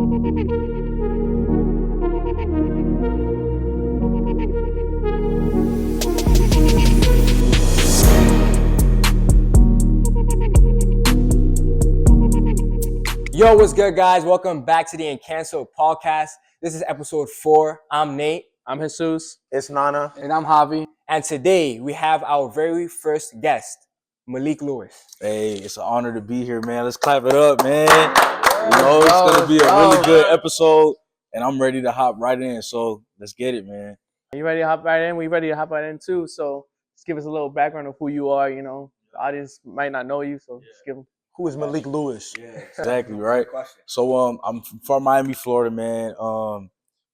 Yo, what's good, guys? Welcome back to the Uncanceled podcast. This is episode 4. I'm Nate. I'm Jesus. It's Nana. And I'm Javi. And today we have our very first guest, Malique Lewis. Hey, it's an honor to be here, man. Let's clap it up, man. You know, it's going to be a really good episode, and I'm ready to hop right in. So let's get it, man. Are you ready to hop right in? We ready to hop right in, too. So just give us a little background of who you are. You know, the audience might not know you, so just give them. Who is Malique Lewis? Yeah, exactly, right? So I'm from Miami, Florida, man.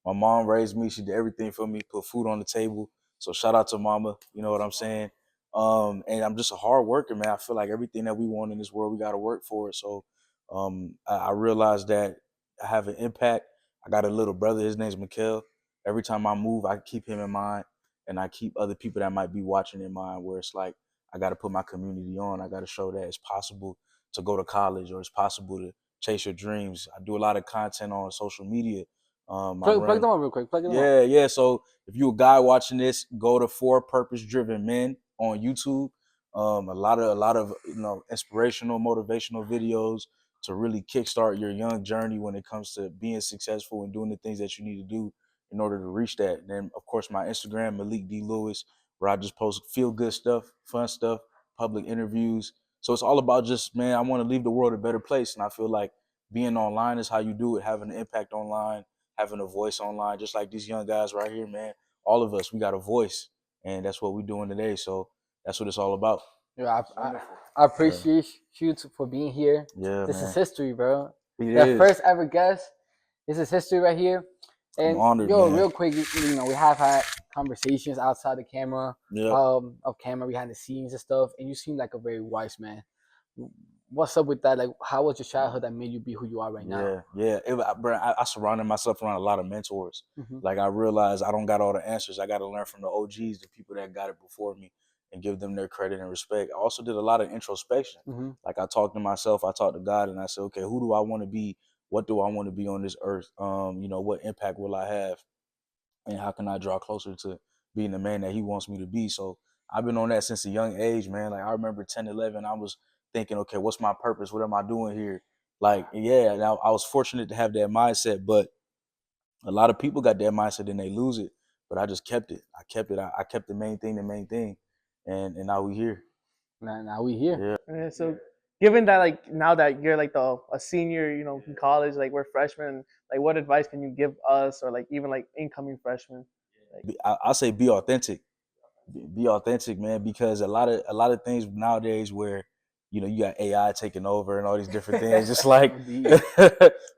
My mom raised me. She did everything for me, put food on the table. So shout out to mama, you know what I'm saying? And I'm just a hard worker, man. I feel like everything that we want in this world, we got to work for it. So I realized that I have an impact. I got a little brother. His name's Mikhail. Every time I move, I keep him in mind, and I keep other people that might be watching in mind, where it's like I got to put my community on. I got to show that it's possible to go to college, or it's possible to chase your dreams. I do a lot of content on social media. Plug them on real quick. Yeah. So if you're a guy watching this, go to 4 Purpose Driven Men on YouTube. A lot of inspirational, motivational videos to really kickstart your young journey when it comes to being successful and doing the things that you need to do in order to reach that. And then, of course, my Instagram, Malique D. Lewis, where I just post feel good stuff, fun stuff, public interviews. So it's all about just, man, I want to leave the world a better place. And I feel like being online is how you do it, having an impact online, having a voice online, just like these young guys right here, man. All of us, we got a voice, and that's what we're doing today. So that's what it's all about. Yeah, I appreciate you for being here. Yeah, this man. is history, bro. The first ever guest. This is history right here. And I'm honored, man. Real quick, we have had conversations outside the camera, yep. Of camera, behind the scenes and stuff. And you seem like a very wise man. What's up with that? Like, how was your childhood that made you be who you are right now? Yeah. I surrounded myself around a lot of mentors. Mm-hmm. Like, I realized I don't got all the answers. I got to learn from the OGs, the people that got it before me, and give them their credit and respect. I also did a lot of introspection. Mm-hmm. Like, I talked to myself, I talked to God, and I said, okay, who do I want to be? What do I want to be on this earth? What impact will I have? And how can I draw closer to being the man that he wants me to be? So I've been on that since a young age, man. Like, I remember 10, 11, I was thinking, okay, what's my purpose? What am I doing here? Like, yeah, now I was fortunate to have that mindset, but a lot of people got that mindset and they lose it. But I just kept it. I kept the main thing, and now we here. Now we here. Yeah. So given that, like, now that you're like a senior, you know, in college, like we're freshmen, like what advice can you give us, or like even like incoming freshmen? Like, I say be authentic. Be authentic, man, because a lot of things nowadays where, you know, you got AI taking over and all these different things. Just like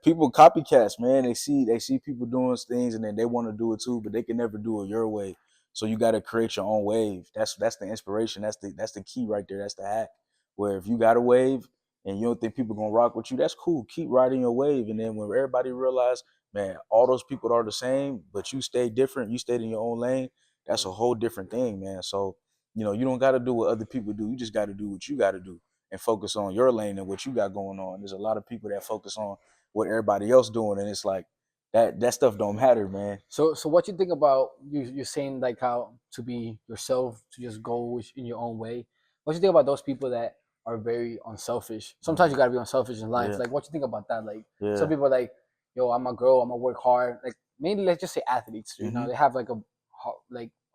people copycats, man. They see people doing things and then they want to do it too, but they can never do it your way. So you got to create your own wave. That's the inspiration. That's the key right there. That's the hack. Where if you got a wave and you don't think people gonna rock with you, that's cool. Keep riding your wave. And then when everybody realize, man, all those people are the same, but you stay different, you stayed in your own lane, that's a whole different thing, man. So, you know, you don't got to do what other people do. You just got to do what you got to do and focus on your lane and what you got going on. There's a lot of people that focus on what everybody else doing, and it's like that stuff don't matter, man. So what you think about you're saying like how to be yourself, to just go in your own way. What you think about those people that are very unselfish? Sometimes you gotta be unselfish in life. Yeah. Like, what you think about that? Like, some people are like, yo, I'm a girl, I'm gonna work hard. Like, mainly let's just say athletes. You know, they have like a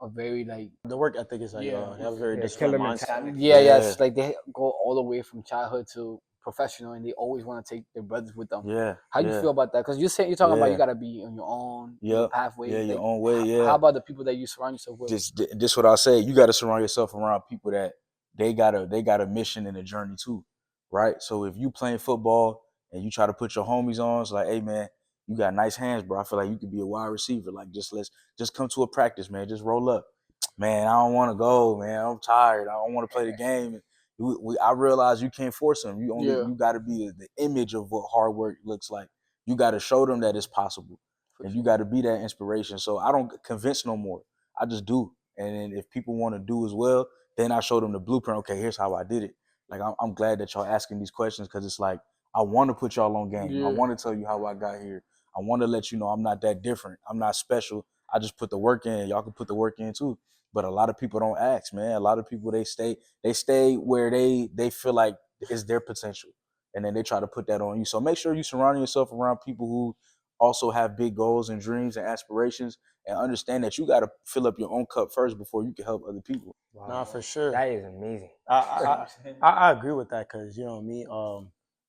very like the work ethic is like they have a very disciplined mindset. It's like they go all the way from childhood to professional, and they always want to take their brothers with them. How do you feel about that? Because you're talking about you gotta be on your own pathway. Yeah, your own way. Yeah. How about the people that you surround yourself with? This what I say. You got to surround yourself around people that they got a mission and a journey too, right? So if you playing football and you try to put your homies on, it's like, hey man, you got nice hands, bro. I feel like you could be a wide receiver. Like, just come to a practice, man. Just roll up. Man, I don't want to go, man. I'm tired. I don't want to play the game. I realize you can't force them. You got to be the image of what hard work looks like. You got to show them that it's possible, and you got to be that inspiration. So I don't convince no more. I just do. And then if people want to do as well, then I show them the blueprint. Okay, here's how I did it. Like, I'm glad that y'all asking these questions, because it's like I want to put y'all on game. Yeah. I want to tell you how I got here. I want to let you know I'm not that different. I'm not special. I just put the work in. Y'all can put the work in too. But a lot of people don't ask, man. A lot of people they stay where they feel like is their potential, and then they try to put that on you. So make sure you surround yourself around people who also have big goals and dreams and aspirations, and understand that you got to fill up your own cup first before you can help other people. Wow. Nah, for sure. That is amazing. I agree with that because you know me.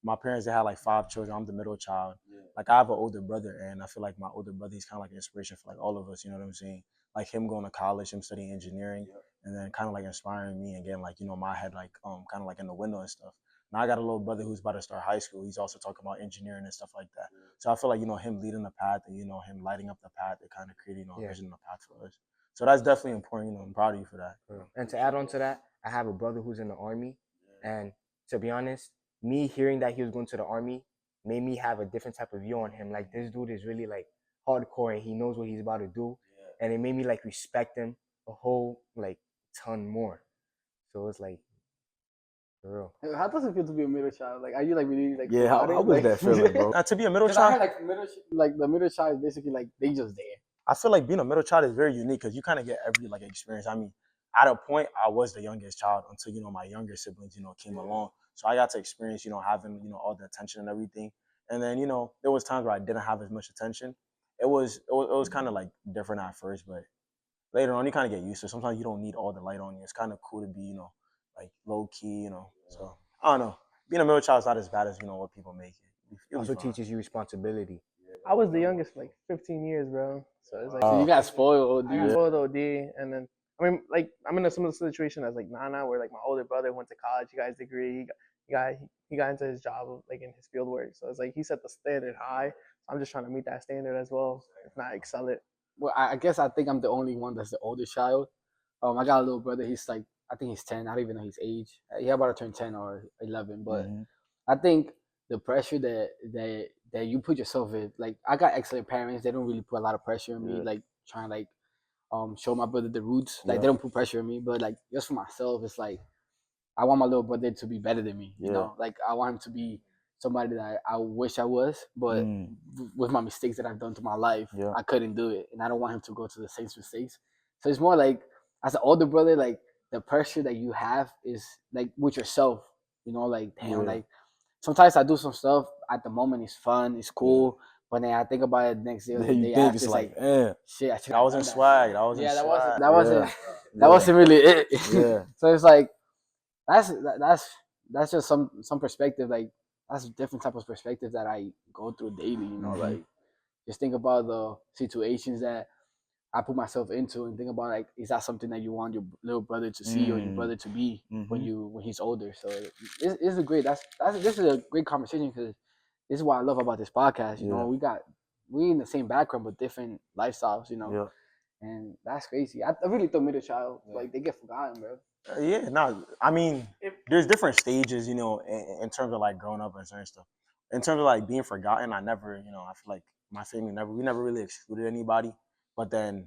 My parents they had like 5 children. I'm the middle child. Like I have an older brother, and I feel like my older brother he's kind of like an inspiration for like all of us. You know what I'm saying? Like him going to college, him studying engineering, and then kind of like inspiring me and getting like my head like kind of like in the window and stuff. Now I got a little brother who's about to start high school. He's also talking about engineering and stuff like that. So I feel like him leading the path and him lighting up the path, it kind of created a vision of the path for us. So that's definitely important. I'm proud of you for that. And to add on to that, I have a brother who's in the Army, and to be honest, me hearing that he was going to the Army made me have a different type of view on him. Like, this dude is really like hardcore and he knows what he's about to do, and it made me like respect him a whole like ton more. So it's like, for real. How does it feel to be a middle child? Like, are you like really like? Yeah, how was like, that feeling, bro? To be a middle 'cause I child, heard like the middle child is basically like they just there. I feel like being a middle child is very unique because you kind of get every like experience. I mean, at a point, I was the youngest child until my younger siblings came along. So I got to experience having all the attention and everything. And then there was times where I didn't have as much attention. It was kind of like different at first, but later on you kind of get used to it. Sometimes you don't need all the light on you. It's kind of cool to be like low key. So I don't know. Being a middle child is not as bad as what people make it. It also teaches you responsibility. I was the youngest for like 15 years, bro. So it's like So you got spoiled, I got dude. spoiled OD, and then I mean, like I'm in a similar situation as like Nana, where like my older brother went to college, he got his degree, he got into his job like in his field work. So it's like he set the standard high. I'm just trying to meet that standard as well, if not excel it. Well, I guess I think I'm the only one that's the oldest child. I got a little brother. He's like, I think he's 10. I don't even know his age. He about to turn 10 or 11. But I think the pressure that you put yourself in, like I got excellent parents. They don't really put a lot of pressure on me, like trying to like show my brother the roots. Like they don't put pressure on me. But like just for myself, it's like I want my little brother to be better than me. You know, like I want him to be somebody that I wish I was, but with my mistakes that I've done to my life, I couldn't do it, and I don't want him to go to the same mistakes. So it's more like as an older brother, like the pressure that you have is like with yourself. Like damn, like sometimes I do some stuff at the moment. It's fun, it's cool, but then I think about it the next day or the day after. It's like, shit, that wasn't swag. That wasn't swag. That wasn't really it. So it's like that's just some perspective. Like that's a different type of perspective that I go through daily. Like just think about the situations that I put myself into, and think about like, is that something that you want your little brother to see or your brother to be when he's older? So it's a great. This is a great conversation because this is what I love about this podcast. We in the same background but different lifestyles. And that's crazy. I really thought middle child like they get forgotten, bro. I mean, there's different stages, in terms of like growing up and certain stuff. In terms of like being forgotten, I never, I feel like my family we never really excluded anybody. But then,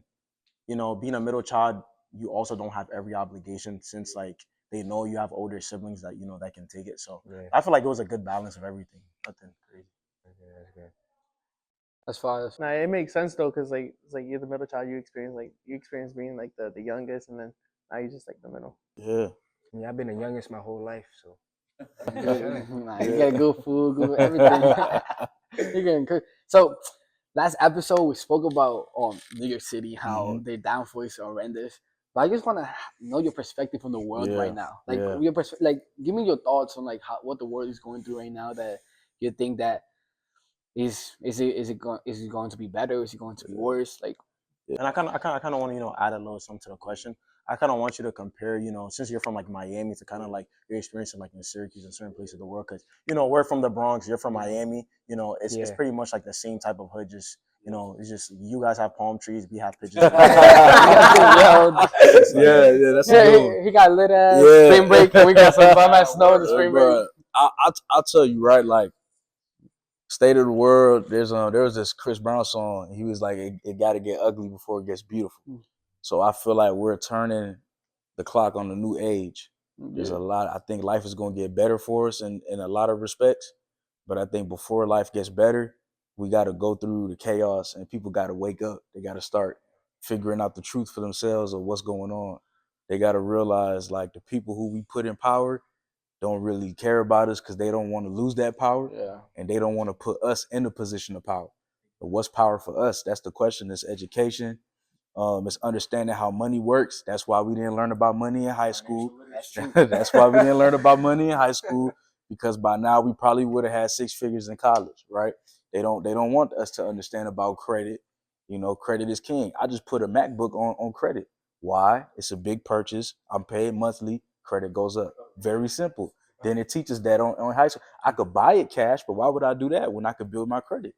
being a middle child, you also don't have every obligation since like they know you have older siblings that that can take it. So I feel like it was a good balance of everything. Nothing crazy. That's good. As far as Nah, it makes sense though, cause like it's like you're the middle child, you experience being like the youngest, and then now you're just like the middle. Yeah, I've been the youngest my whole life, so you get good food, good everything. You're getting cooked. So last episode we spoke about New York City, how their downfall is horrendous. But I just want to know your perspective on the world right now. Like give me your thoughts on like what the world is going through right now. That you think that is it going to be better? Is it going to be worse? Like, and I kind of want to add a little something to the question. I kind of want you to compare, since you're from like Miami, to kind of like your experience in like in Syracuse and certain places of the world, because we're from the Bronx, you're from Miami. It's pretty much like the same type of hood. Just it's just you guys have palm trees, we have pigeons. That's he got lit ass spring break, and we got some bum ass snow in the spring break. I'll tell you right, like State of the World. There was this Chris Brown song. He was like, it got to get ugly before it gets beautiful. So I feel like we're turning the clock on a new age. There's a lot. I think life is going to get better for us in a lot of respects. But I think before life gets better, we got to go through the chaos, and people got to wake up. They got to start figuring out the truth for themselves of what's going on. They got to realize like the people who we put in power don't really care about us because they don't want to lose that power, and they don't want to put us in a position of power. But what's power for us? That's the question. It's education. It's understanding how money works. That's why we didn't learn about money in high school. That's why we didn't learn about money in high school, because by now we probably would have had 6 figures in college, right? They don't want us to understand about credit. You know, credit is king. I just put a MacBook on credit. Why? It's a big purchase. I'm paid monthly. Credit goes up. Very simple. Then it teaches that on high school. I could buy it cash, but why would I do that when I could build my credit?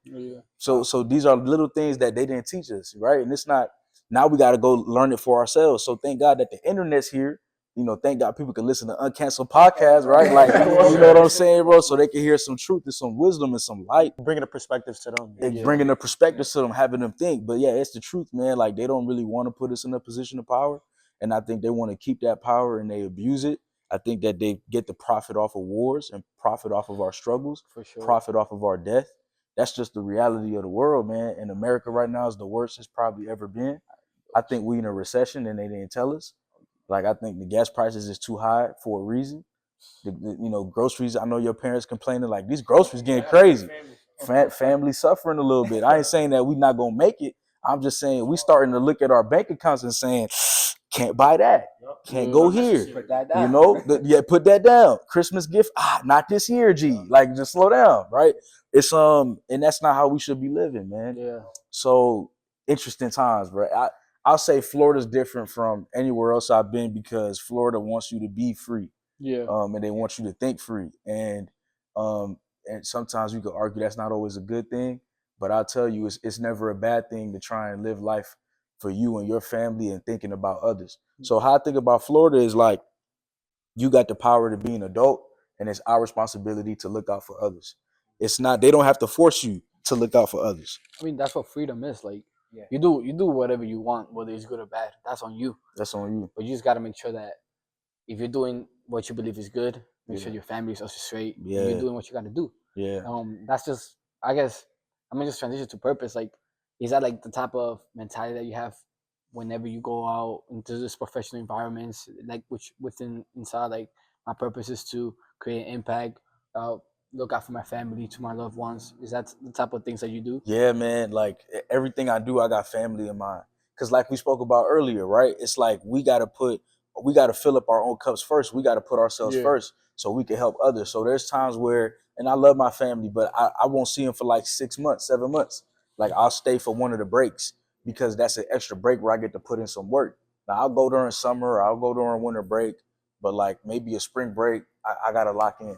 So these are little things that they didn't teach us, right? And it's not, now we got to go learn it for ourselves. So thank God that the internet's here. You know, thank God people can listen to Uncanceled podcasts, right? Like, you know what I'm saying, bro? So they can hear some truth and some wisdom and some light. Bringing a perspective to them. Bringing the perspective to them, having them think. But yeah, it's the truth, man. Like, they don't really want to put us in a position of power. And I think they want to keep that power and they abuse it. I think that they get the profit off of wars and profit off of our struggles, profit off of our death. That's just the reality of the world, man. And America right now is the worst it's probably ever been. I think we in a recession and they didn't tell us. Like, I think the gas prices is too high for a reason. You know, groceries, I know your parents complaining, like, these groceries getting crazy. Family suffering a little bit. I ain't saying that we not gonna make it. I'm just saying we starting to look at our bank accounts and saying, can't buy that. Can't go here. Put that down. You know, put that down. Christmas gift, not this year, G. Like, just slow down, right? It's and that's not how we should be living, man. Yeah. So interesting times, bro. I'll say Florida's different from anywhere else I've been because Florida wants you to be free. Yeah. And they want you to think free. And sometimes you could argue that's not always a good thing, but I'll tell you, it's never a bad thing to try and live life for you and your family and thinking about others. So how I think about Florida is like, you got the power to be an adult, and it's our responsibility to look out for others. It's not, they don't have to force you to look out for others. I mean, that's what freedom is. Like, you do whatever you want, whether it's good or bad. That's on you. That's on you. But you just got to make sure that if you're doing what you believe is good, make sure your family is also straight. Yeah. And you're doing what you got to do. Yeah. That's just, I guess, I'm gonna just transition to purpose. Like, is that like the type of mentality that you have whenever you go out into this professional environments, like which within inside, like, my purpose is to create an impact, look out for my family, to my loved ones. Is that the type of things that you do? Yeah, man. Like, everything I do, I got family in mind. Cause like we spoke about earlier, right? It's like we gotta fill up our own cups first. We gotta put ourselves first so we can help others. So there's times where, and I love my family, but I won't see them for like 6 months, 7 months. Like, I'll stay for one of the breaks because that's an extra break where I get to put in some work. Now, I'll go during summer, or I'll go during winter break, but like maybe a spring break, I gotta lock in.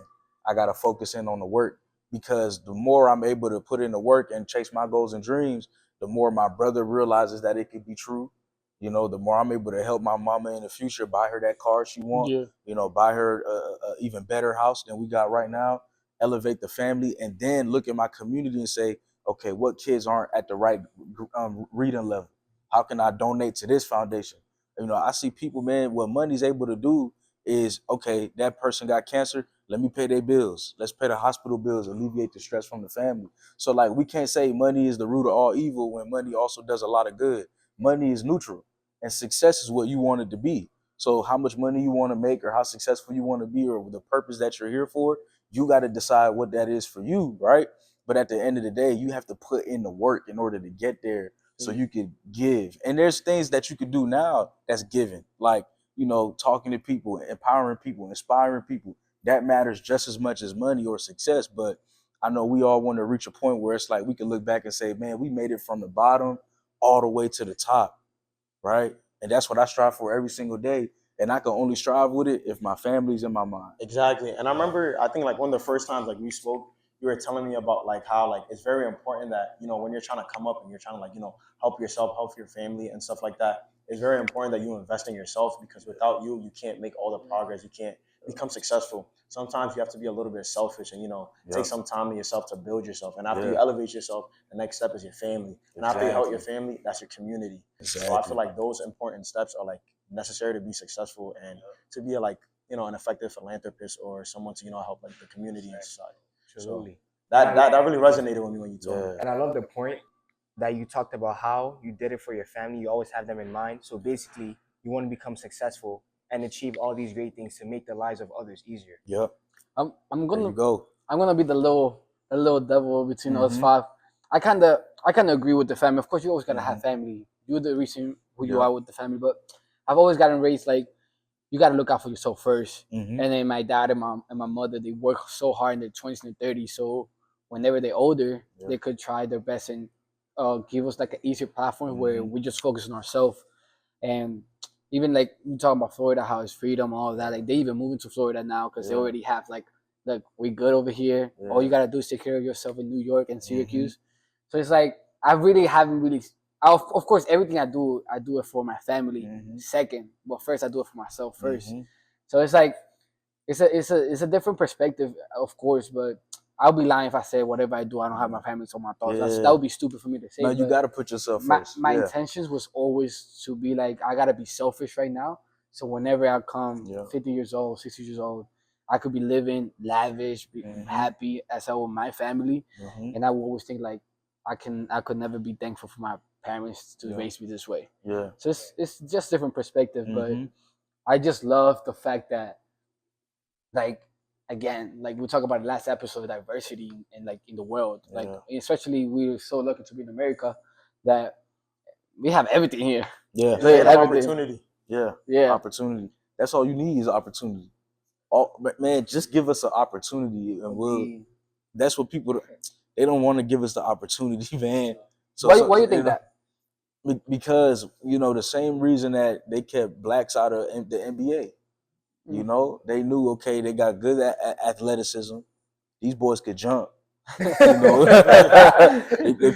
I gotta focus in on the work, because the more I'm able to put in the work and chase my goals and dreams, the more my brother realizes that it could be true. You know, the more I'm able to help my mama in the future, buy her that car she wants, you know, buy her a even better house than we got right now, elevate the family, and then look at my community and say, okay, what kids aren't at the right reading level? How can I donate to this foundation? You know, I see people, man, what money's able to do is, okay, that person got cancer, let me pay their bills. Let's pay the hospital bills, alleviate the stress from the family. So like, we can't say money is the root of all evil when money also does a lot of good. Money is neutral, and success is what you want it to be. So how much money you want to make, or how successful you want to be, or the purpose that you're here for, you got to decide what that is for you, right? But at the end of the day, you have to put in the work in order to get there so you can give. And there's things that you could do now that's giving, like, you know, talking to people, empowering people, inspiring people. That matters just as much as money or success. But I know we all want to reach a point where it's like we can look back and say, man, we made it from the bottom all the way to the top, right? And that's what I strive for every single day. And I can only strive with it if my family's in my mind. Exactly. And I remember, I think like one of the first times like we spoke, you were telling me about like how like it's very important that, you know, when you're trying to come up and you're trying to like, you know, help yourself, help your family and stuff like that, it's very important that you invest in yourself, because without you, you can't make all the progress. You can't become successful. Sometimes you have to be a little bit selfish and, you know, take some time to yourself to build yourself. And after you elevate yourself, the next step is your family. And after you help your family, that's your community. So I feel like those important steps are like necessary to be successful and to be like, you know, an effective philanthropist or someone to, you know, help like the community and society. Absolutely. That really resonated with me when you told me. Yeah. And I love the point that you talked about how you did it for your family. You always have them in mind. So basically, you want to become successful and achieve all these great things to make the lives of others easier. Yep. I'm There you gonna go. be the little devil between us Mhm. five. I kind of agree with the family. Of course, you always gotta have family. You're the reason who you Yeah. are with the family. But I've always gotten raised like you gotta look out for yourself 1st. Mhm. And then my dad and my mother, they work so hard in their 20s and 30s. So whenever they're older, Yeah. they could try their best and give us like an easier platform where we just focus on ourselves. And even like you talking about Florida, how it's freedom, all of that. Like they even moving to Florida now because they Yeah. already have like we good over here. All you Yeah. gotta do is take care of yourself in New York and Syracuse. So it's like I really haven't really. Of course, everything I do it for my family second, but first I do it for myself 1st. So it's like it's a different perspective, of course, but I'll be lying if I say whatever I do, I don't have my family on my thoughts. Yeah. That would be stupid for me to say. No, you but gotta put yourself my first. my Yeah. intentions was always to be like I gotta be selfish right now. So whenever I come 50 years old, 60 years old, I could be living lavish, be happy as I with my family, and I will always think like I could never be thankful for my parents to raise me this way. Yeah. So it's just different perspective, but I just love the fact that like again, like we talk about the last episode, diversity and like in the world, like especially we're so lucky to be in America that we have everything here. Yeah. Opportunity. Yeah. Opportunity. That's all you need is opportunity. Man, just give us an opportunity and that's what people, they don't want to give us the opportunity, man. So why do you think that? Because, the same reason that they kept blacks out of the NBA. They knew, okay, they got good athleticism. These boys could jump. They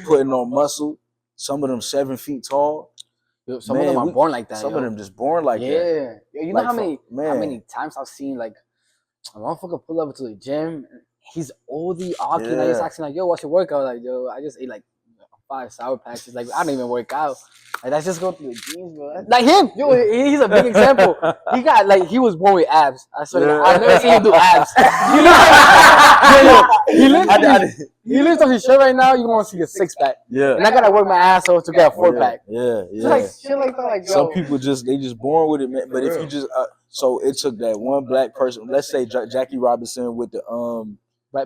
putting on muscle. Some of them 7 feet tall. Some of them are born like that. Some of them just born like that. Yeah. You know how many times I've seen like a motherfucker pull up to the gym. He's oldie, Aki, and he's asking like, "Yo, what's your workout?" Like, "Yo, I just ate like 5 sour patches." Like, I don't even work out. Like, I just go through the jeans, bro. Like him, yo, he's a big example. He was born with abs. I swear, I've never seen him do abs. He lifts up his shirt right now. You want to see a 6-pack? Yeah. And I gotta work my ass off to get a 4-pack. Yeah. Just like shit like that. Like, some people they just born with it, man. But if you just so it took that one black person. Let's say Jackie Robinson with the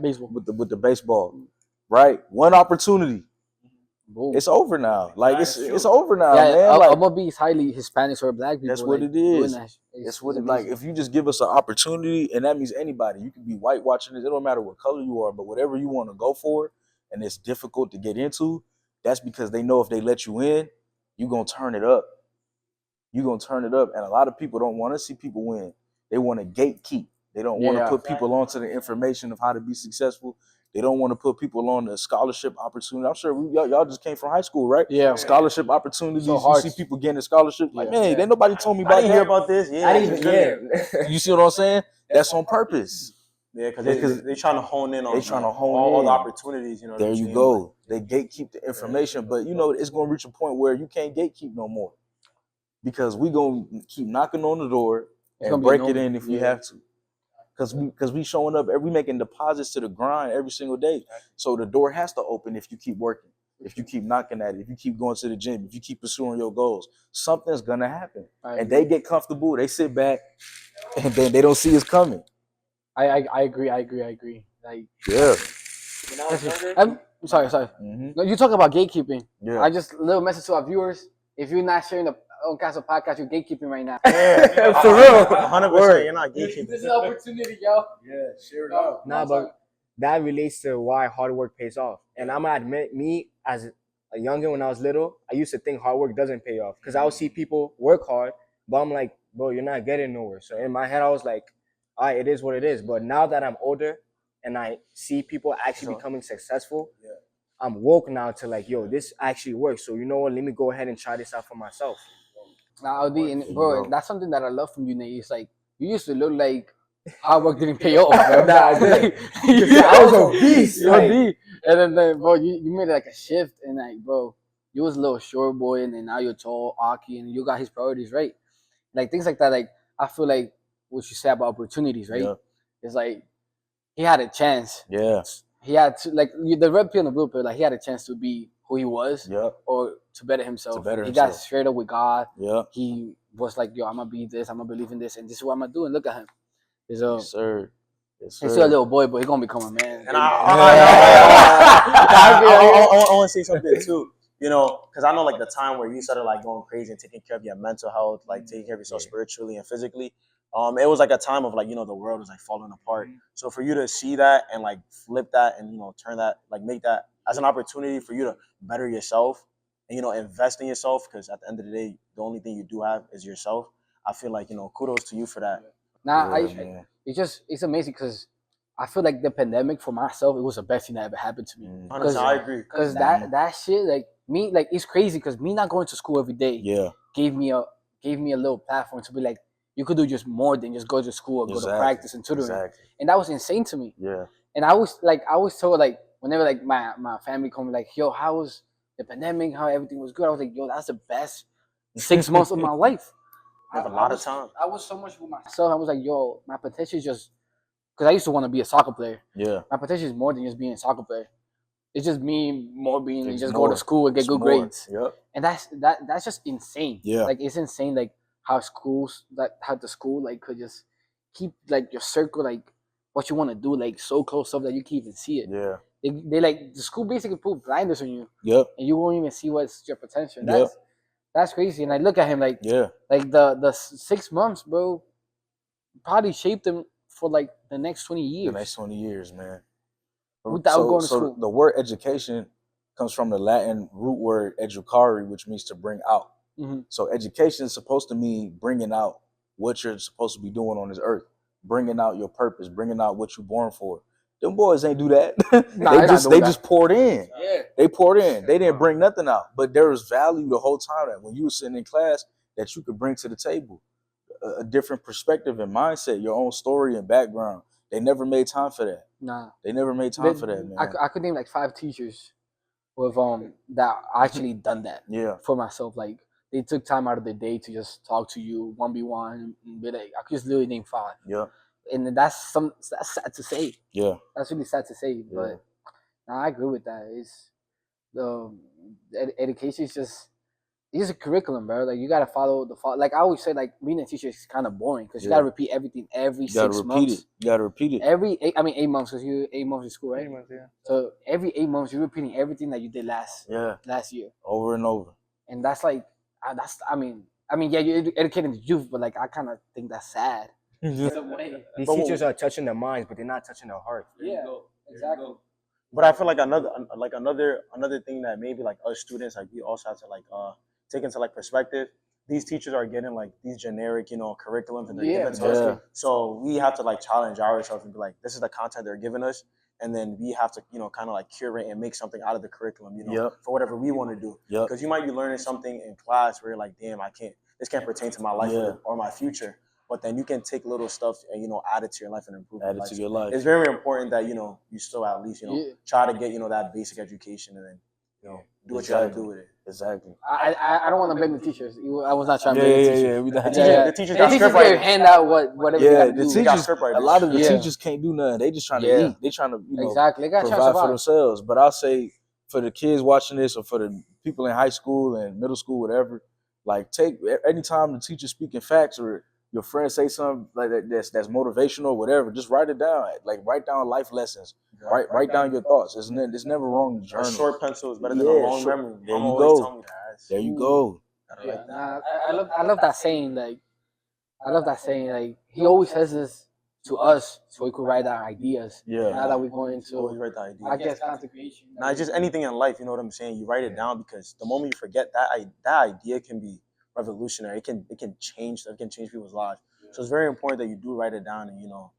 baseball with the baseball, right? One opportunity. Boom. It's over now. Like it's over now, man. Like, I'm gonna be highly Hispanics or black people. That's what like, it is. It's what it like. If you just give us an opportunity, and that means anybody. You can be white watching this. It don't matter what color you are, but whatever you want to go for, and it's difficult to get into, that's because they know if they let you in, you're gonna turn it up. You're gonna turn it up, and a lot of people don't want to see people win. They want to gatekeep. They don't want to put people onto the information of how to be successful. They don't want to put people on the scholarship opportunity. I'm sure y'all just came from high school, right? Yeah. Scholarship opportunities. So hard. You see people getting a scholarship. Like, man, ain't nobody told me about I didn't hear about this. Yeah. I didn't even You see what I'm saying? That's on purpose. Yeah, because they're trying to hone in on all the opportunities. There you go. They gatekeep the information, but it's going to reach a point where you can't gatekeep no more, because we going to keep knocking on the door and break it in if we have to. Because we showing up, we making deposits to the grind every single day. So the door has to open if you keep working, if you keep knocking at it, if you keep going to the gym, if you keep pursuing your goals. Something's gonna happen. And they get comfortable, they sit back, and then they don't see us coming. I agree. Like, yeah. I'm sorry. No, you talk about gatekeeping. Yeah. I just little message to our viewers. If you're not sharing the Uncanceled podcast, you're gatekeeping right now. Yeah, for real. 100%. You're not gatekeeping. This is an opportunity, yo. Yeah, share it out. Nah, but that relates to why hard work pays off. And I'm gonna admit, me as a youngin' when I was little, I used to think hard work doesn't pay off because I would see people work hard, but I'm like, bro, you're not getting nowhere. So in my head, I was like, all right, it is what it is. But now that I'm older and I see people actually becoming successful, I'm woke now to like, yo, this actually works. So you know what? Let me go ahead and try this out for myself. Bro, that's something that I love from you, Nate. It's like you used to look like hard work didn't pay off, bro. Nah, I didn't. I was a beast. And then, bro, you made like a shift, and like, bro, you was a little short boy, and then now you're tall, Aki, and you got his priorities right. Like things like that. Like I feel like what you say about opportunities, right? Yeah. It's like he had a chance. Yeah. he had to the red pill and the blue pill. Like he had a chance to be who he was, Yep. or to better himself. better He got himself. straight up with God. Yep. He was like, "Yo, I'm gonna be this. I'm gonna believe in this, and this is what I'm gonna do." And look at him. He's a Yes, sir. Yes, he's sir. still a little boy, but he's gonna become a man. And I I want to say something too. You know, because I know like the time where you started like going crazy and taking care of your mental health, like taking care of yourself spiritually and physically. It was like a time of like, you know, the world was like falling apart. So for you to see that and like flip that and, you know, turn that, like make that as an opportunity for you to better yourself and, you know, invest in yourself, because at the end of the day, the only thing you do have is yourself. I feel like, you know, kudos to you for that. Nah, Yeah, it's amazing because I feel like the pandemic for myself, it was the best thing that ever happened to me. Honestly, I agree. Because that shit, like me, like it's crazy because me not going to school every day Yeah. gave me a little platform to be like, you could do just more than just go to school or go to practice and tutoring. Exactly. And that was insane to me. Yeah. And I was told like whenever like my family called me like, yo, how was the pandemic? How everything was good? I was like, yo, that's the best 6 months of my life. I have a lot of time. I was so much with myself. I was like, yo, my potential is just because I used to want to be a soccer player. Yeah. My potential is more than just being a soccer player. It's just me more being It's just more. go to school and get It's good more. grades. Yep. And that's just insane. Yeah. Like it's insane like how schools how the school like could just keep like your circle like what you want to do like so close up that you can't even see it. Yeah. They like the school basically put blinders on you. Yep. And you won't even see what's your potential. Yep. That's crazy. And I look at him like Yeah. like the 6 months, bro, probably shaped him for like the next 20 years. The next 20 years, man. Without going to school. The word education comes from the Latin root word educare, which means to bring out. Mm-hmm. So education is supposed to mean bringing out what you're supposed to be doing on this earth, bringing out your purpose, bringing out what you're born for. Them boys ain't do that. They just poured in. Yeah. They poured in. They didn't bring nothing out. But there was value the whole time that when you were sitting in class that you could bring to the table a different perspective and mindset, your own story and background. They never made time for that. Nah. They never made time for that, man. I could name like 5 teachers with that actually done that. Yeah. For myself. Like they took time out of their day to just talk to you 1v1 and be like, I could just literally name 5. Yeah. And that's sad to say. Yeah. That's really sad to say. But nah, I agree with that. It's the education is just it's a curriculum, bro. Like you gotta follow like I always say, like being a teacher is kind of boring because you gotta repeat everything every 6 months. You gotta repeat it. Every 8 months because you 8 months in school, right? 8 months, yeah. So every 8 months you're repeating everything that you did last year, over and over. and that's like I mean yeah, you're educating the youth, but like I kind of think that's sad. These teachers are touching their minds, but they're not touching their heart. Yeah, exactly. But I feel like another thing that maybe like us students, like we also have to like take into like perspective. These teachers are getting like these generic, you know, curriculums and they're giving to us. So we have to like challenge ourselves and be like, this is the content they're giving us, and then we have to, you know, kind of like curate and make something out of the curriculum, you know, for whatever we want to do. Because you might be learning something in class where you're like, damn, this can't pertain to my life or my future. But then you can take little stuff and, you know, add it to your life and improve Add it to your life. It's very important that, you know, you still at least, you know, try to get, you know, that basic education and then, you know, do what you gotta do with it. Exactly. I don't want to blame the teachers. I was not trying to blame the teachers. The teachers got script writers. Hand out whatever they gotta do. Teachers, a lot of the teachers can't do nothing. They just trying to eat. They trying to, you know, they gotta provide for themselves. But I'll say for the kids watching this or for the people in high school and middle school, whatever, like take anytime the teacher speaking facts or your friend say something like that's motivational or whatever, just write it down. Like write down life lessons. Write down your thoughts. It's never wrong to journal. A short pencil is better than a long memory. There you go. There you go. I love that saying. Like I love that saying. Like he always says this to us so we could write down ideas. Yeah. Now that we're going into write the idea. I guess content creation. Nah, just anything in life, you know what I'm saying? You write it down because the moment you forget that idea can be revolutionary. It can change people's lives. So it's very important that you do write it down and, you know,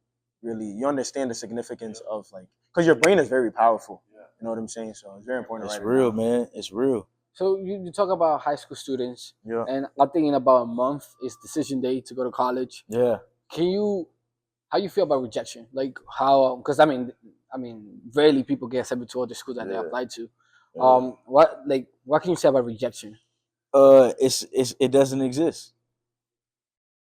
really you understand the significance of like, because your brain is very powerful. You know what I'm saying? So it's very important to write it down. It's real, man. It's real. So you talk about high school students. Yeah. And I'm thinking about a month is decision day to go to college. Yeah. How you feel about rejection? Like how, because I mean, rarely people get accepted to all the schools that they applied to. What can you say about rejection? It doesn't exist.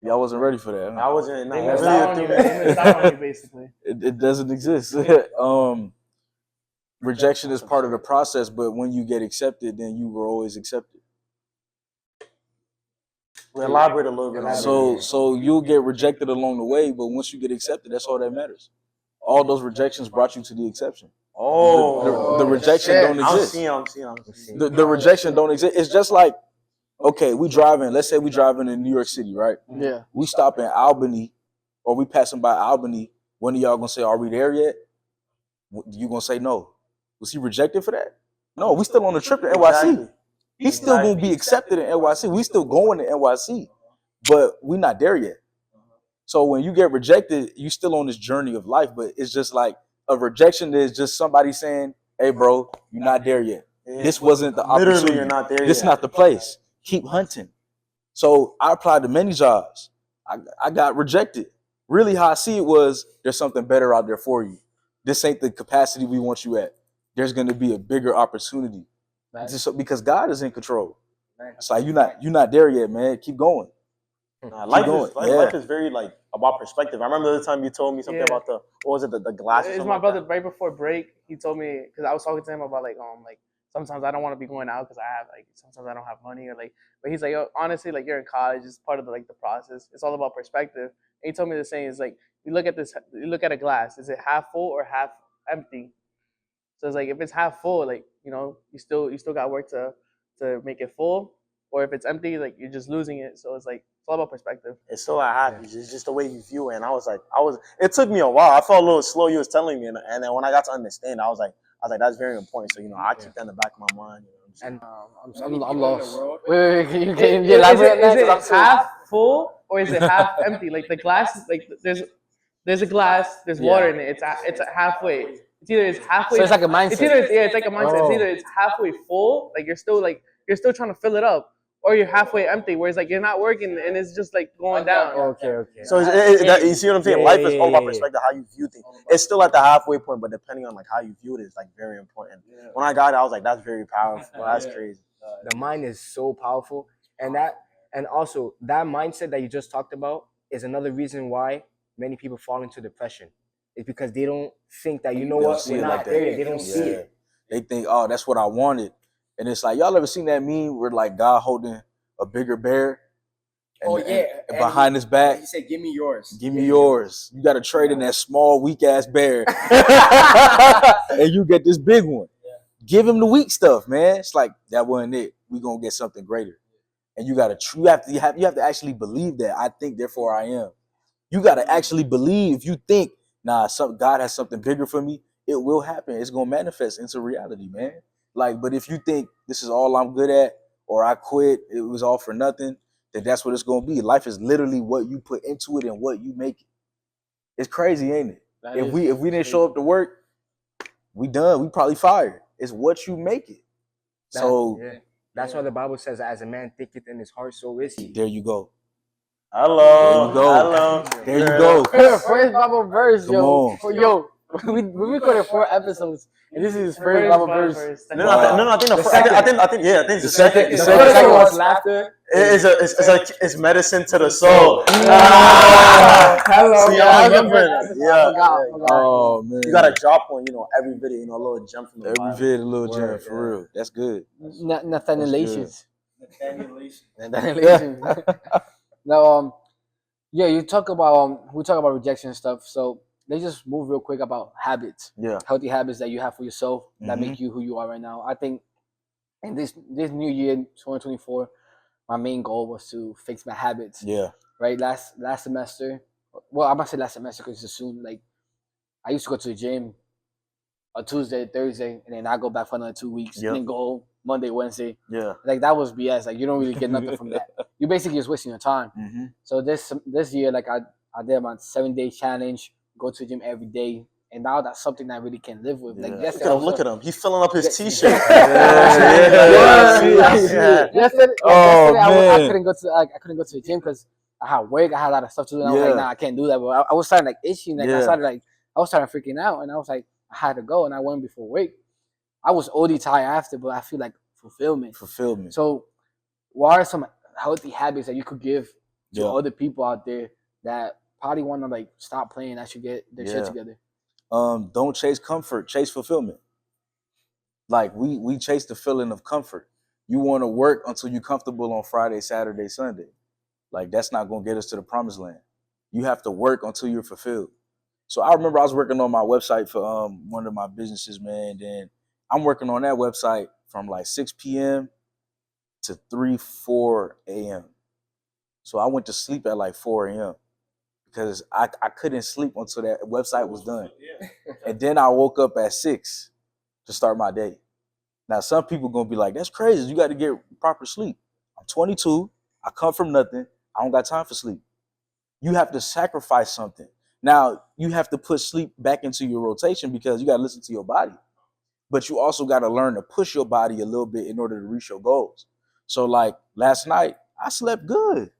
Y'all wasn't ready for that. I wasn't. They missed out on you, basically. It doesn't exist. rejection is part of the process, but when you get accepted, then you were always accepted. Elaborate a little bit on that. So you'll get rejected along the way, but once you get accepted, that's all that matters. All those rejections brought you to the exception. The rejection don't exist. I'm seeing. The rejection don't exist. It's just like, okay, we driving. Let's say we driving in New York City, right? Yeah. We stop in Albany, or we passing by Albany. One of y'all gonna say, "Are we there yet?" You gonna say no? Was he rejected for that? No, we still on the trip to NYC. Exactly. He's still gonna be accepted in NYC. We still going to NYC, but we not there yet. So when you get rejected, you still on this journey of life, but it's just like a rejection is just somebody saying, "Hey, bro, you're not there yet. This wasn't the opportunity. Literally, you're not there This yet. not the place. Keep hunting." So I applied to many jobs. I got rejected. Really, how I see it was, there's something better out there for you. This ain't the capacity we want you at. There's going to be a bigger opportunity. Just because God is in control. It's like you're not there yet, man. Keep going. Life is very like about perspective. I remember the time you told me something about what was it, the glasses? It's my brother right before break. He told me, because I was talking to him about like sometimes I don't want to be going out because sometimes I don't have money or like. But he's like, yo, honestly, like you're in college, it's part of the process. It's all about perspective. And he told me the same. Is like you look at a glass. Is it half full or half empty? So it's like if it's half full, like you still got work to make it full. Or if it's empty, like you're just losing it. So it's like it's all about perspective. It's still a happy. It's just the way you view it. And it took me a while. I felt a little slow. You was telling me, and then when I got to understand, I was like, that's very important. So I keep that in the back of my mind. And I'm lost. Wait, can you elaborate? Is it half full or is it half empty? Like the glass, like there's a glass, there's water in it. It's a halfway. It's either it's halfway. So it's like a mindset. It's like a mindset. It's either it's halfway full, like you're still trying to fill it up, or you're halfway empty, where it's like you're not working and it's just like going down. Okay. So you see what I'm saying? Life is all about perspective, how you view things. It's still at the halfway point, but depending on like how you view it is like very important. When I got it, I was like, that's very powerful. That's crazy. The mind is so powerful, and also that mindset that you just talked about is another reason why many people fall into depression. It's because they don't think that we're not there. They don't see it. They think, oh, that's what I wanted. And it's like, y'all ever seen that meme where like God holding a bigger bear? And behind his back, he said, "Give me yours. Give me yours. You got to trade in that small, weak ass bear, and you get this big one. Give him the weak stuff, man. It's like that wasn't it. We gonna get something greater. And you have to actually believe that. I think, therefore I am. You got to actually believe. If you think, God has something bigger for me, it will happen. It's gonna manifest into reality, man. Like, but if you think this is all I'm good at, or I quit, it was all for nothing, then that's what it's gonna be. Life is literally what you put into it and what you make it. It's crazy, ain't it? If we didn't show up to work, we done. We probably fired. It's what you make it. That's why the Bible says, "As a man thinketh in his heart, so is he." There you go. Hello. There you go. First Bible verse, yo. We recorded 4 episodes, and this is his first Bible verse. No, I think the second. The second was laughter. It's medicine to the soul. Hello. Oh man. You gotta drop one, every video, a little gem from the Bible. Every video, a little gem, for real. That's good. Nathanielations. Now, you talk about we talk about rejection and stuff. So let's just move real quick about habits. Yeah. Healthy habits that you have for yourself that make you who you are right now. I think in this new year, 2024, my main goal was to fix my habits. Yeah. Right. Last semester. Well, I'm gonna say last semester because it's soon. Like, I used to go to the gym on Tuesday, Thursday, and then I go back for another 2 weeks, and then go home Monday, Wednesday. Yeah. Like, that was BS. Like, you don't really get nothing from that. You basically just wasting your time. Mm-hmm. So this year, like I did my 7-day challenge, go to the gym every day, and now that's something that I really can live with. Like, look at him. He's filling up his t-shirt. Yesterday, I couldn't go to the gym because I had work. I had a lot of stuff to do. And I was like, I can't do that. But I was starting like itching. Like I was starting freaking out, and I was like, I had to go, and I went before work. I was OD tired after, but I feel like fulfillment. So, what are some healthy habits that you could give to other people out there that probably want to like stop playing, that should get their shit together? Don't chase comfort, chase fulfillment. Like we chase the feeling of comfort. You want to work until you're comfortable on Friday, Saturday, Sunday. Like that's not gonna get us to the promised land. You have to work until you're fulfilled. So I remember I was working on my website for one of my businesses, man. Then I'm working on that website from like 6 p.m. to 4 a.m. So I went to sleep at like 4 a.m. because I couldn't sleep until that website was done. And then I woke up at 6 to start my day. Now, some people going to be like, that's crazy. You got to get proper sleep. I'm 22. I come from nothing. I don't got time for sleep. You have to sacrifice something. Now, you have to put sleep back into your rotation because you got to listen to your body. But you also got to learn to push your body a little bit in order to reach your goals. So, like last night, I slept good.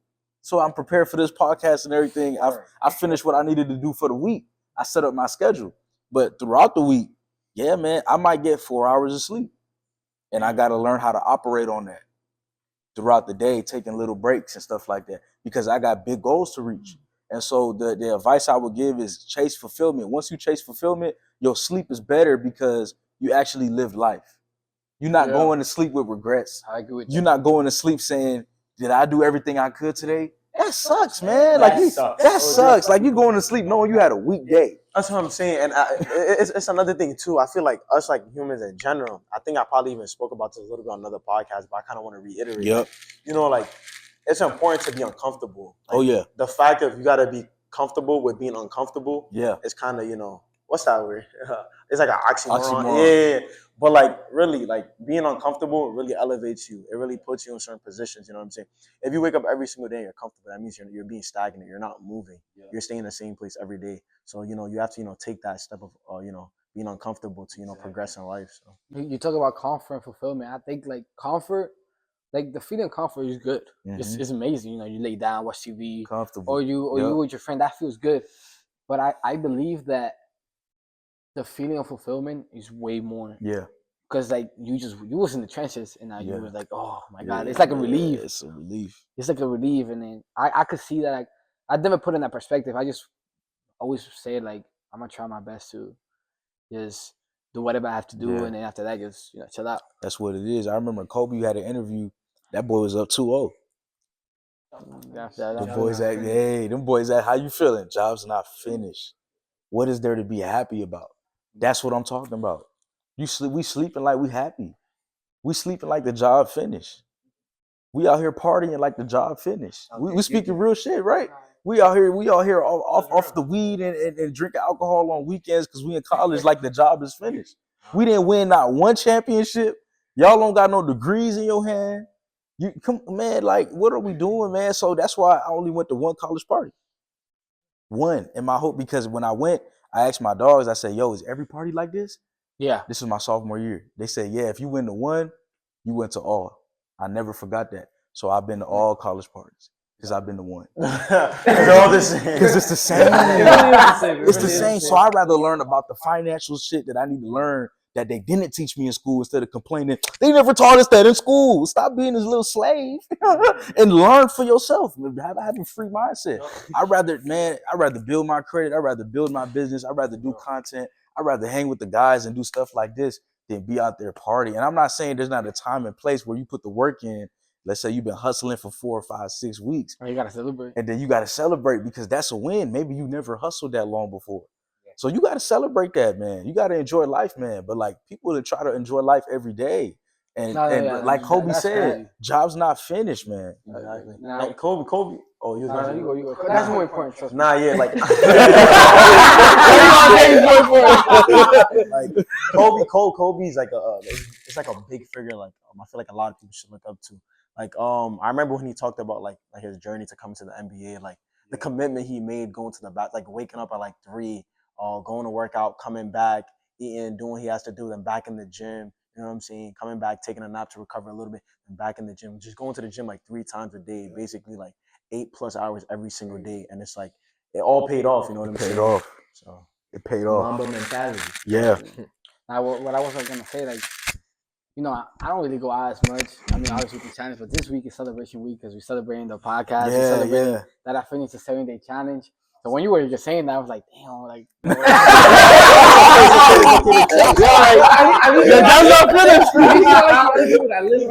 So I'm prepared for this podcast and everything. I finished what I needed to do for the week. I set up my schedule. But throughout the week, yeah, man, I might get 4 hours of sleep. And I got to learn how to operate on that throughout the day, taking little breaks and stuff like that, because I got big goals to reach. And so the advice I would give is chase fulfillment. Once you chase fulfillment, your sleep is better because you actually live life. You're not going to sleep with regrets. I agree with You're that. not going to sleep saying, did I do everything I could today? That sucks, man. That sucks. Like you going to sleep knowing you had a weak day. That's what I'm saying, and it's another thing too. I feel like us, like humans in general. I think I probably even spoke about this a little bit on another podcast, but I kind of want to reiterate. Yep. Like it's important to be uncomfortable. Like, Oh yeah. The fact of you got to be comfortable with being uncomfortable. Yeah. It's kind of what's that word? It's like an oxymoron. Oxymoron. Yeah. But like really, like being uncomfortable really elevates you. It really puts you in certain positions. You know what I'm saying? If you wake up every single day and you're comfortable, that means you're being stagnant. You're not moving. Yeah. You're staying in the same place every day. So you have to take that step of being uncomfortable to progress in life. So You talk about comfort and fulfillment. I think like comfort, like the feeling of comfort is good. Mhm. It's amazing. You lay down, watch TV, Comfortable. or you with your friend. That feels good. But I believe that the feeling of fulfillment is way more. Yeah. Because like you was in the trenches and now you Yeah. was like, oh my God, it's like a relief. It's a relief. It's like a relief, and then I could see that. Like, I never put in that perspective. I just always say like I'm gonna try my best to just do whatever I have to do, Yeah. and then after that, just chill out. That's what it is. I remember Kobe had an interview. That boy was up 2-0. The boys at, hey, them boys at, how you feeling? Job's not finished. What is there to be happy about? That's what I'm talking about. We sleeping like we happy. We sleeping like the job finished. We out here partying like the job finished. We speaking real shit, right? We out here off the weed and drink alcohol on weekends because we in college like the job is finished. We didn't win not one championship. Y'all don't got no degrees in your hand. You come, man, like what are we doing, man? So that's why I only went to one college party. One. And my hope, because when I went, I asked my dogs, I said, yo, is every party like this? Yeah. This was my sophomore year. They said, yeah, if you went to one, you went to all. I never forgot that. So I've been to all college parties because I've been to one. They're all the same. Because it's the same. It's the same. So I'd rather learn about the financial shit that I need to learn that they didn't teach me in school instead of complaining. They never taught us that in school. Stop being this little slave and learn for yourself. Have a free mindset. I'd rather build my credit. I'd rather build my business. I'd rather do content. I'd rather hang with the guys and do stuff like this than be out there partying. And I'm not saying there's not a time and place where you put the work in. Let's say you've been hustling for 4 or 5, 6 weeks. And you gotta celebrate. And then you gotta celebrate because that's a win. Maybe you never hustled that long before. So you gotta celebrate that, man. You gotta enjoy life, man. But like people that try to enjoy life every day. And like Kobe said, crazy. Job's not finished, man. Exactly. Like Kobe. Oh, you go. That's more important. Trust me. Yeah, like Kobe's like it's like a big figure. Like I feel like a lot of people should look up to. Like I remember when he talked about like his journey to come to the NBA, like the commitment he made going to the back, like waking up at like 3, going to work out, coming back, eating, doing what he has to do, then back in the gym. You know what I'm saying? Coming back, taking a nap to recover a little bit, and back in the gym. Just going to the gym like 3 times a day, basically like 8+ hours every single day. And it's like, it all paid off, you know what I'm saying? It paid off. So it paid off. Mamba mentality. Yeah. Now, what I was going to say, like, I don't really go out as much. I mean, obviously with the challenge, but this week is celebration week because we're celebrating the podcast. We're celebrating that I finished the 7-day challenge. So when you were just saying that, I was like, damn, like, people that live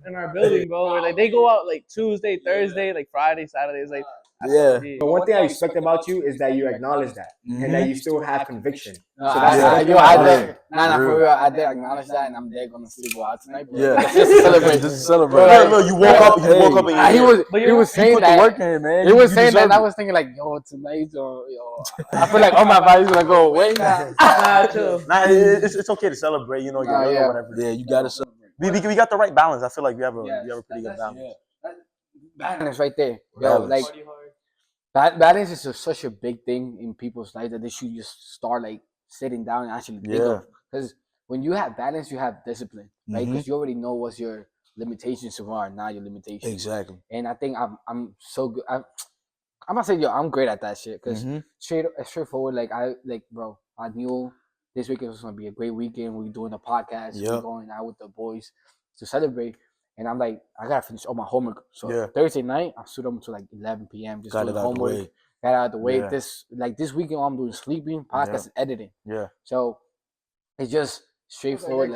in our building, bro. Where like they go out like Tuesday, Thursday, like Friday, Saturday. It's like Yeah. But one thing I respect about you is that you acknowledge that and that you still have conviction. So that's Yeah. a good yo, thing I about did. you. Nah, for Real. real, I did acknowledge that, and I'm dead gonna still go out tonight. Bro. Yeah. Just to celebrate. Just to celebrate. Bro, Look, you woke up. You woke up and Nah, he was you saying put that. the work in, man. He was You saying that, deserve and I it. was thinking like, yo, tonight, yo, I feel like all my vibes gonna go away now. nah, chill. Nah, it's okay to celebrate. You know, Nah, your yeah. whatever. Yeah, you gotta celebrate. We got the right balance. I feel like we have a pretty good Yes, balance. Balance right there. Yo, Balance. like balance is such a big thing in people's lives that they should just start like sitting down and actually think of. Because when you have balance, you have discipline, right? Because you already know what your limitations are, not your limitations. Exactly. And I think I'm so good. I'm gonna say, yo, I'm great at that shit. Because straightforward, bro, I knew this weekend was gonna be a great weekend. We're doing a podcast. We're going out with the boys to celebrate. And I'm like, I gotta finish all my homework. So Thursday night, I stood up until like 11 p.m. just doing homework. Got out of the way. This weekend, all I'm doing is sleeping, podcast, and editing. Yeah. So it's just straightforward.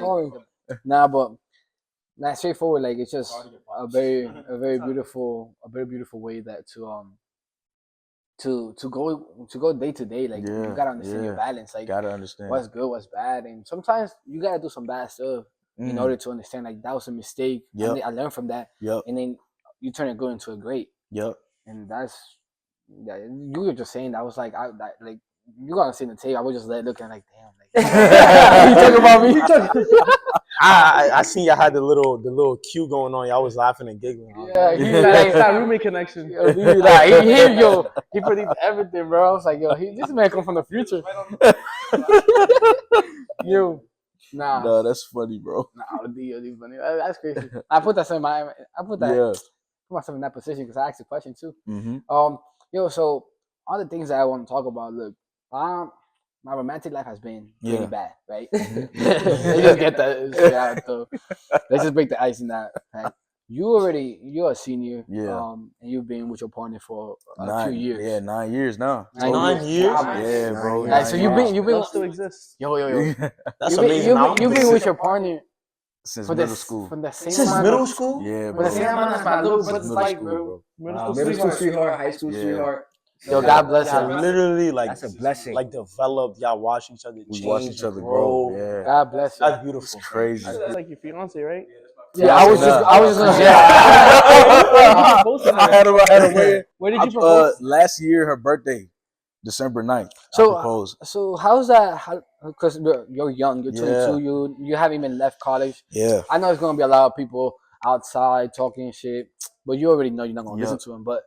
Not straightforward. Like it's just a very beautiful way that to go day to day. Like you gotta understand your balance. Like gotta understand what's good, what's bad, and sometimes you gotta do some bad stuff in order to understand like that was a mistake. Yep. I learned from that. Yep. And then you turn it good into a great. Yep. And you were just saying that. I was like, you're gonna see the tape. I was just looking like, damn, like you talking about me? I seen y'all had the little cue going on. Y'all was laughing and giggling. Yeah, it's that roommate connection. He predicted everything, bro. I was like, yo, this man come from the future. Yo, nah. No, that's funny, bro. Nah, OD funny. That's crazy. I put myself in that position because I asked a question too. So all the things that I want to talk about. Look, my romantic life has been really bad, right? Let's just get that shit out though. Let's just break the ice in that. Right? You're a senior, and you've been with your partner for a few years. Yeah, 9 years now. 9 years? Yeah, bro. Right, so you've been still exists. Yo. That's amazing. You've been with your partner since middle school. From the same Since middle school? Yeah, For bro. the same amount as my little brother's like, bro. Middle school sweetheart, high school sweetheart. Yo, God bless y'all. you. Literally, like that's a blessing. Like developed, y'all watch each other. We change, watch each other grow. grow. Yeah. God bless you. That's beautiful. It's crazy. That's like your fiance, right? Yeah, I was just gonna say. I had a way. Where did you propose? Last year, her birthday, December 9th. I proposed. So how's that? Because you're young, you're 22, you haven't even left college. Yeah. I know it's gonna be a lot of people outside talking shit, but you already know you're not gonna listen to them. But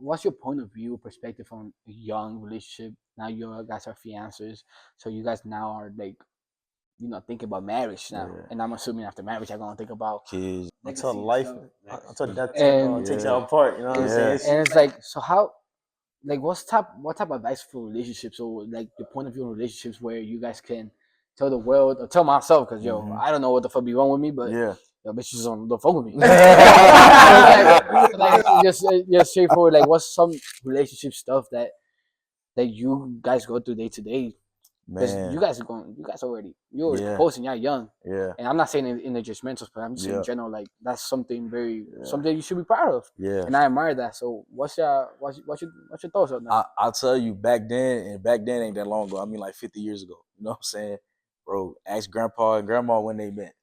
what's your point of view, perspective on a young relationship? Now you guys are fiancés, so you guys now are like, thinking about marriage now. Yeah. And I'm assuming after marriage, you're gonna think about kids until life, until death takes you apart. You know what I'm saying? And it's like, so how, like, what type of advice for relationships, or like the point of view in relationships where you guys can tell the world or tell myself, because I don't know what the fuck be wrong with me, but your bitch is on the phone with me. just straightforward. Like, what's some relationship stuff that you guys go through day to day? Man, you're already proposing, you're young. Yeah. And I'm not saying in the judgmental, but I'm just saying in general, like that's something something you should be proud of. Yeah. And I admire that. So what's your thoughts on that? I'll tell you, back then ain't that long ago. I mean, like 50 years ago. You know what I'm saying? Bro, ask grandpa and grandma when they met.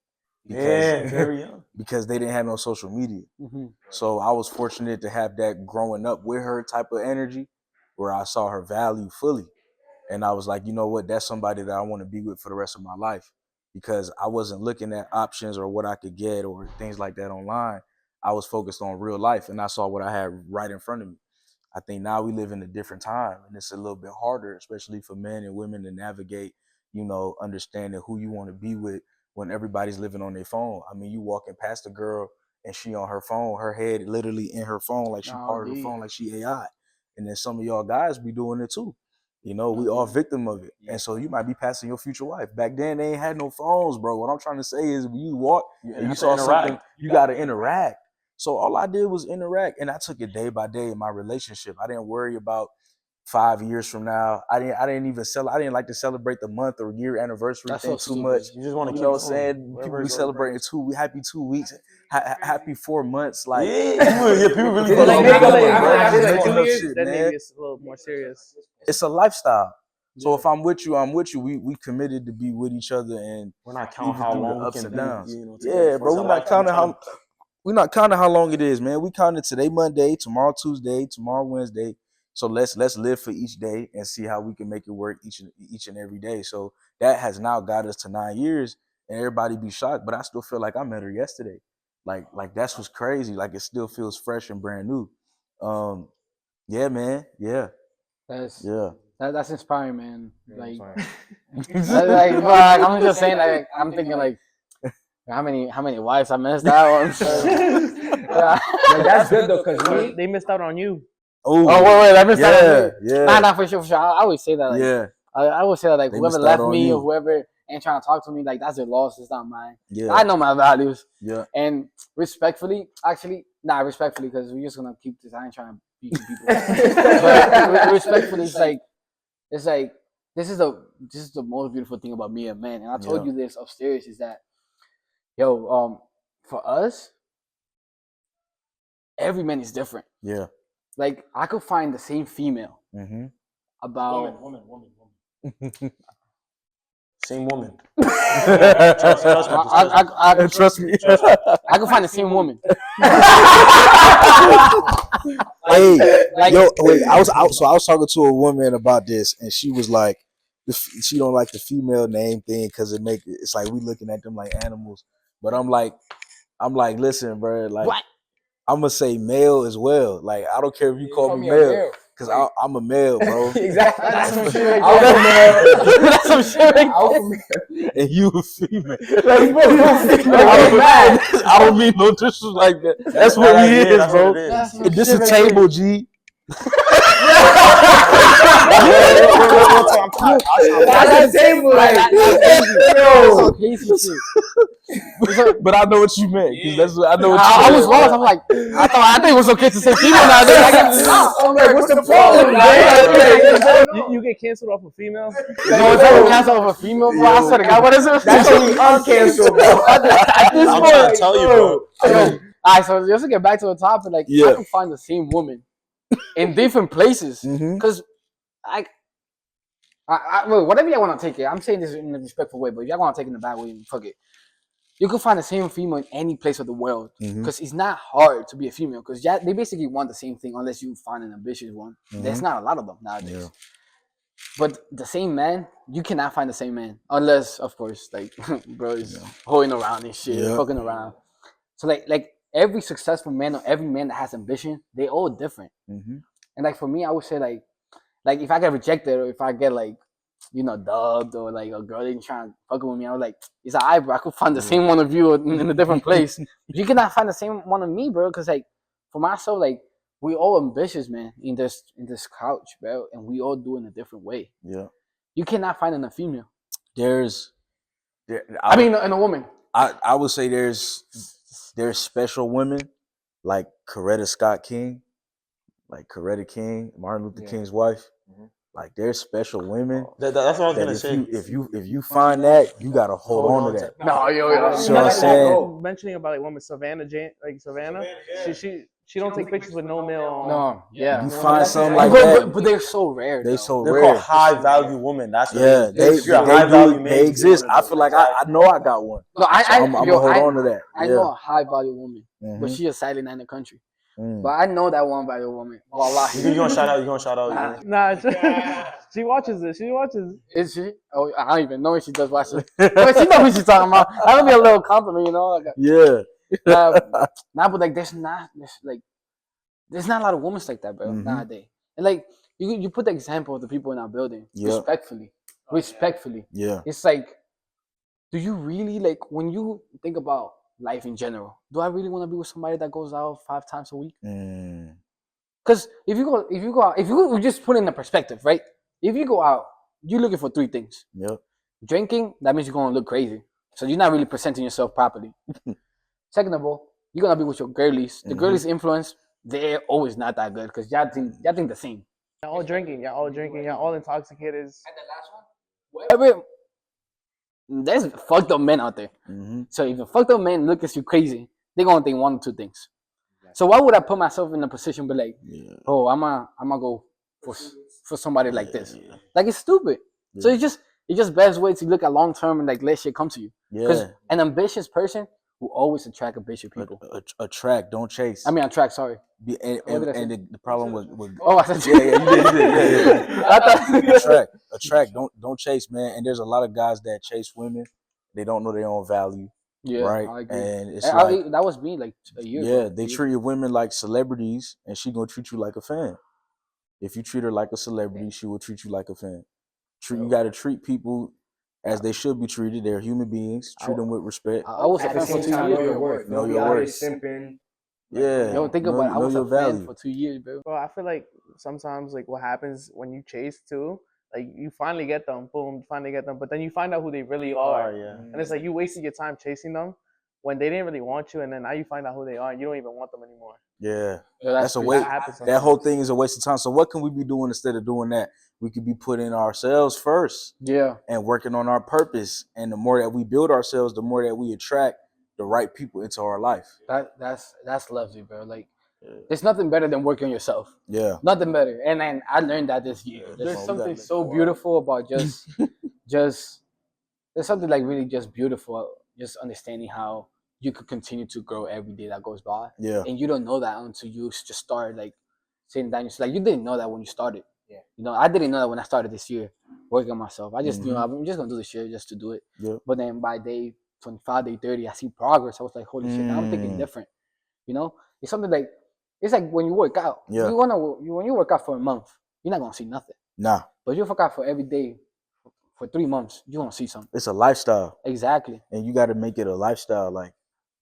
Very young. Because they didn't have no social media. Mm-hmm. So I was fortunate to have that growing up with her type of energy where I saw her value fully. And I was like, you know what? That's somebody that I want to be with for the rest of my life, because I wasn't looking at options or what I could get or things like that online. I was focused on real life, and I saw what I had right in front of me. I think now we live in a different time, and it's a little bit harder, especially for men and women, to navigate, understanding who you want to be with when everybody's living on their phone. I mean, you walking past a girl and she on her phone, her head literally in her phone, like she part of the phone, like she AI. And then some of y'all guys be doing it too. We all victim of it. And so you might be passing your future wife. Back then, they ain't had no phones, bro. What I'm trying to say is when you walk and you saw something, you got to interact. So all I did was interact, and I took it day by day in my relationship. I didn't worry about 5 years from now. I didn't like to celebrate the month or year anniversary That's thing so too stupid. much. You just want to You keep know what I'm going. saying? People be celebrating happy 2 weeks, happy 4 months. Like, people really But feel like like maybe that. after Making 2 up years, shit, then man. maybe it's a little more serious. It's a lifestyle. So if I'm with you, I'm with you. We committed to be with each other, and We're not counting even how through the long we ups can and be. downs. You know, Yeah, together bro. for some We're not counting how long it is, man. We counted today Monday, tomorrow Tuesday, tomorrow Wednesday. So let's live for each day and see how we can make it work each and every day. So that has now got us to 9 years, and everybody be shocked, but I still feel like I met her yesterday. Like that's what's crazy. Like it still feels fresh and brand new. Yeah, man. Yeah. That's inspiring, man. Like, Fine. fuck, I'm just saying, like, I'm thinking, like, how many wives I missed that one. Yeah. But that's good though, cause me, They missed out on you. Oh, wait, I missed out on you. Yeah. Nah, for sure. I always say that, like, Yeah. I always say that, like, They whoever missed out left on me you. or whoever ain't trying to talk to me, like, that's their loss. It's not mine. Yeah. I know my values. Yeah. And respectfully, because we're just gonna keep this. I ain't trying to beat people. But respectfully, it's like this is the most beautiful thing about me and man. And I told you this upstairs is that, for us, every man is different. Yeah. Like I could find the same female Mm-hmm. about woman. Same woman. Trust me. I could find the same woman. Hey, wait. I was talking to a woman about this, and she was like, she don't like the female name thing because it's like we looking at them like animals. But I'm like, listen, bro. Like, What? I'm gonna say male as well. Like, I don't care if you call me male. Because I'm a male, bro. Exactly. That's some shit right I'm a male. That's some shit right And you a female. I I don't mean no disrespect like that. That's what we is, bro. And this a table, G. That's a table. That's crazy shit. But I know what you meant. I know what you I meant. was lost. I'm like, I think it was okay to say female now. I'm like, what's the problem, man? You get canceled off a female? No, it's not cancel of a female, bro. I swear to God, what is it? That's only uncanceled, bro. At this I'm point, trying to tell you, bro. All right, so just to get back to the topic, like I can find the same woman in different places because I well, whatever you want to take it. I'm saying this in a respectful way, but if y'all want to take it in a bad way, fuck it. You can find the same female in any place of the world because it's not hard to be a female because they basically want the same thing unless you find an ambitious one. There's not a lot of them nowadays. Yeah. But the same man, you cannot find the same man unless, of course, like bro is hoeing around and shit, fucking around. So like every successful man or every man that has ambition, they all different. And like for me, I would say like if I get rejected or if I get like dubbed or like a girl ain't trying to fuck with me, I was like, it's alright, bro. I could find the same one of you in a different place. You cannot find the same one of me, bro. Because like for myself, like we all ambitious, man, in this couch, bro, and we all do it in a different way. Yeah. You cannot find in a female. I mean, in a woman. I would say there's special women like Coretta Scott King, like Coretta King, Martin Luther King's wife. Like there's special women. That's what I was gonna say. If you find that, you gotta hold on to that. No, you know what I'm saying? Mentioning about like women, Savannah, she don't take pictures with no male. No, you find something like that, but they're so rare. They're so they're rare. called high value women. That's what they exist. I feel like I know I got one. No, I'm gonna hold on to that. I know a high value woman, but she is silent in the country. But I know that one value woman. Wallahi. You gonna shout out? Nah, she watches this. She watches. Is she? Oh, I don't even know if she does watch it. But she knows what she's talking about. That would be a little compliment, Like, but like there's not a lot of women like that, bro, nowadays. And like you put the example of the people in our building, respectfully. Yeah. It's like, do you really like when you think about life in general? Do I really want to be with somebody that goes out 5 times a week? Because if you go out, if you just put it in the perspective, right? If you go out, you're looking for 3 things. Yep. Drinking, that means you're gonna look crazy, so you're not really presenting yourself properly. Second of all, you're gonna be with your girlies. The girlies' influence, they're always not that good because y'all think the same. Y'all all drinking. Y'all all drinking. Y'all all intoxicated. And the last one, whoever, there's fucked up men out there. Mm-hmm. So if a fucked up man look at you crazy, they're gonna think one or two things. So why would I put myself in a position be like, oh, I'm gonna go for somebody like this? Like it's stupid. So it's just best way to look at long term and like let shit come to you. Because an ambitious person will always attract ambitious people. Attract, don't chase. I mean, attract. Sorry. And the problem with oh, I said you did. I thought attract, don't chase, man. And there's a lot of guys that chase women, they don't know their own value. Yeah, right. I agree. And it's that was me like a year ago. Yeah, they treat women like celebrities, and she gonna treat you like a fan. If you treat her like a celebrity, she will treat you like a fan. You got to treat people as they should be treated. They're human beings. Treat them with respect. I was a At the fan for same 2 time, years. know your worth. Know Don't be your out here worth. simping. Yeah. Yo, think about it. I was a fan value. for 2 years, bro. Bro, I feel like sometimes like what happens when you chase too, like you finally get them, boom, finally get them, but then you find out who they really are. And it's like you wasted your time chasing them when they didn't really want you, and then now you find out who they are and you don't even want them anymore. Yeah. That's a waste. That whole thing is a waste of time. So what can we be doing instead of doing that? We could be putting ourselves first. Yeah. And working on our purpose. And the more that we build ourselves, the more that we attract the right people into our life. That's lovely, bro. Like there's nothing better than working on yourself. Yeah. Nothing better. And then I learned that this year. There's something so beautiful about just there's something like really just beautiful, just understanding how you could continue to grow every day that goes by. Yeah. And you don't know that until you just start like sitting down. Like you didn't know that when you started. Yeah. You know, I didn't know that when I started this year working on myself. I just knew I'm just gonna do this year just to do it. Yeah. But then by day 25, day 30, I see progress. I was like, holy shit, now I'm thinking different. You know, it's something like it's like when you work out. Yeah. When you work out for a month, you're not gonna see nothing. Nah. But you work out for every day for 3 months, you're gonna see something. It's a lifestyle. Exactly. And you got to make it a lifestyle. Like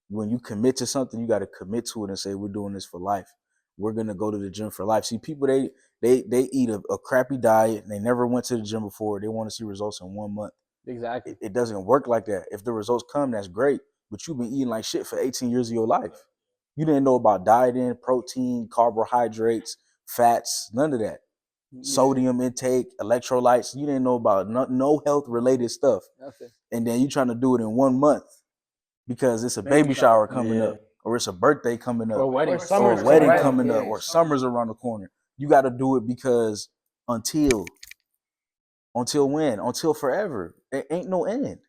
when you commit to something, you got to commit to it and say, we're doing this for life. We're gonna go to the gym for life. See, people they eat a crappy diet and they never went to the gym before. They want to see results in 1 month. Exactly. It doesn't work like that. If the results come, that's great. But you've been eating like shit for 18 years of your life. You didn't know about dieting, protein, carbohydrates, fats, none of that. Sodium intake, electrolytes. You didn't know about no health related stuff. Nothing. And then you trying to do it in 1 month because it's a baby shower coming up, or it's a birthday coming up, Or wedding. or a wedding coming up, or summer's around the corner. You got to do it because until when? Until forever. It ain't no end.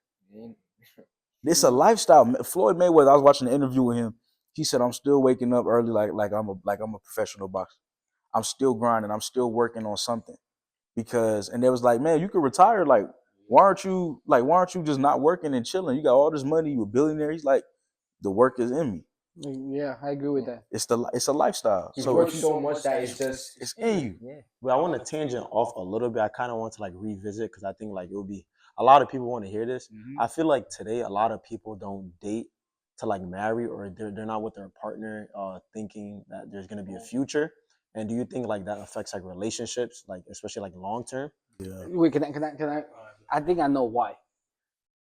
It's a lifestyle. Floyd Mayweather, I was watching an interview with him. He said, I'm still waking up early like I'm a professional boxer. I'm still grinding. I'm still working on something. And they was like, man, you could retire. Like, why aren't you just not working and chilling? You got all this money, you a billionaire. He's like, the work is in me. Yeah, I agree with that. It's a lifestyle. You work so much that it's in you. Yeah. But I want to tangent off a little bit. I kind of want to like revisit because I think like it would be a lot of people want to hear this. I feel like today a lot of people don't date to like marry, or they're not with their partner thinking that there's gonna be a future. And do you think like that affects like relationships, like especially like long term? Yeah. Wait, can I? I think I know why.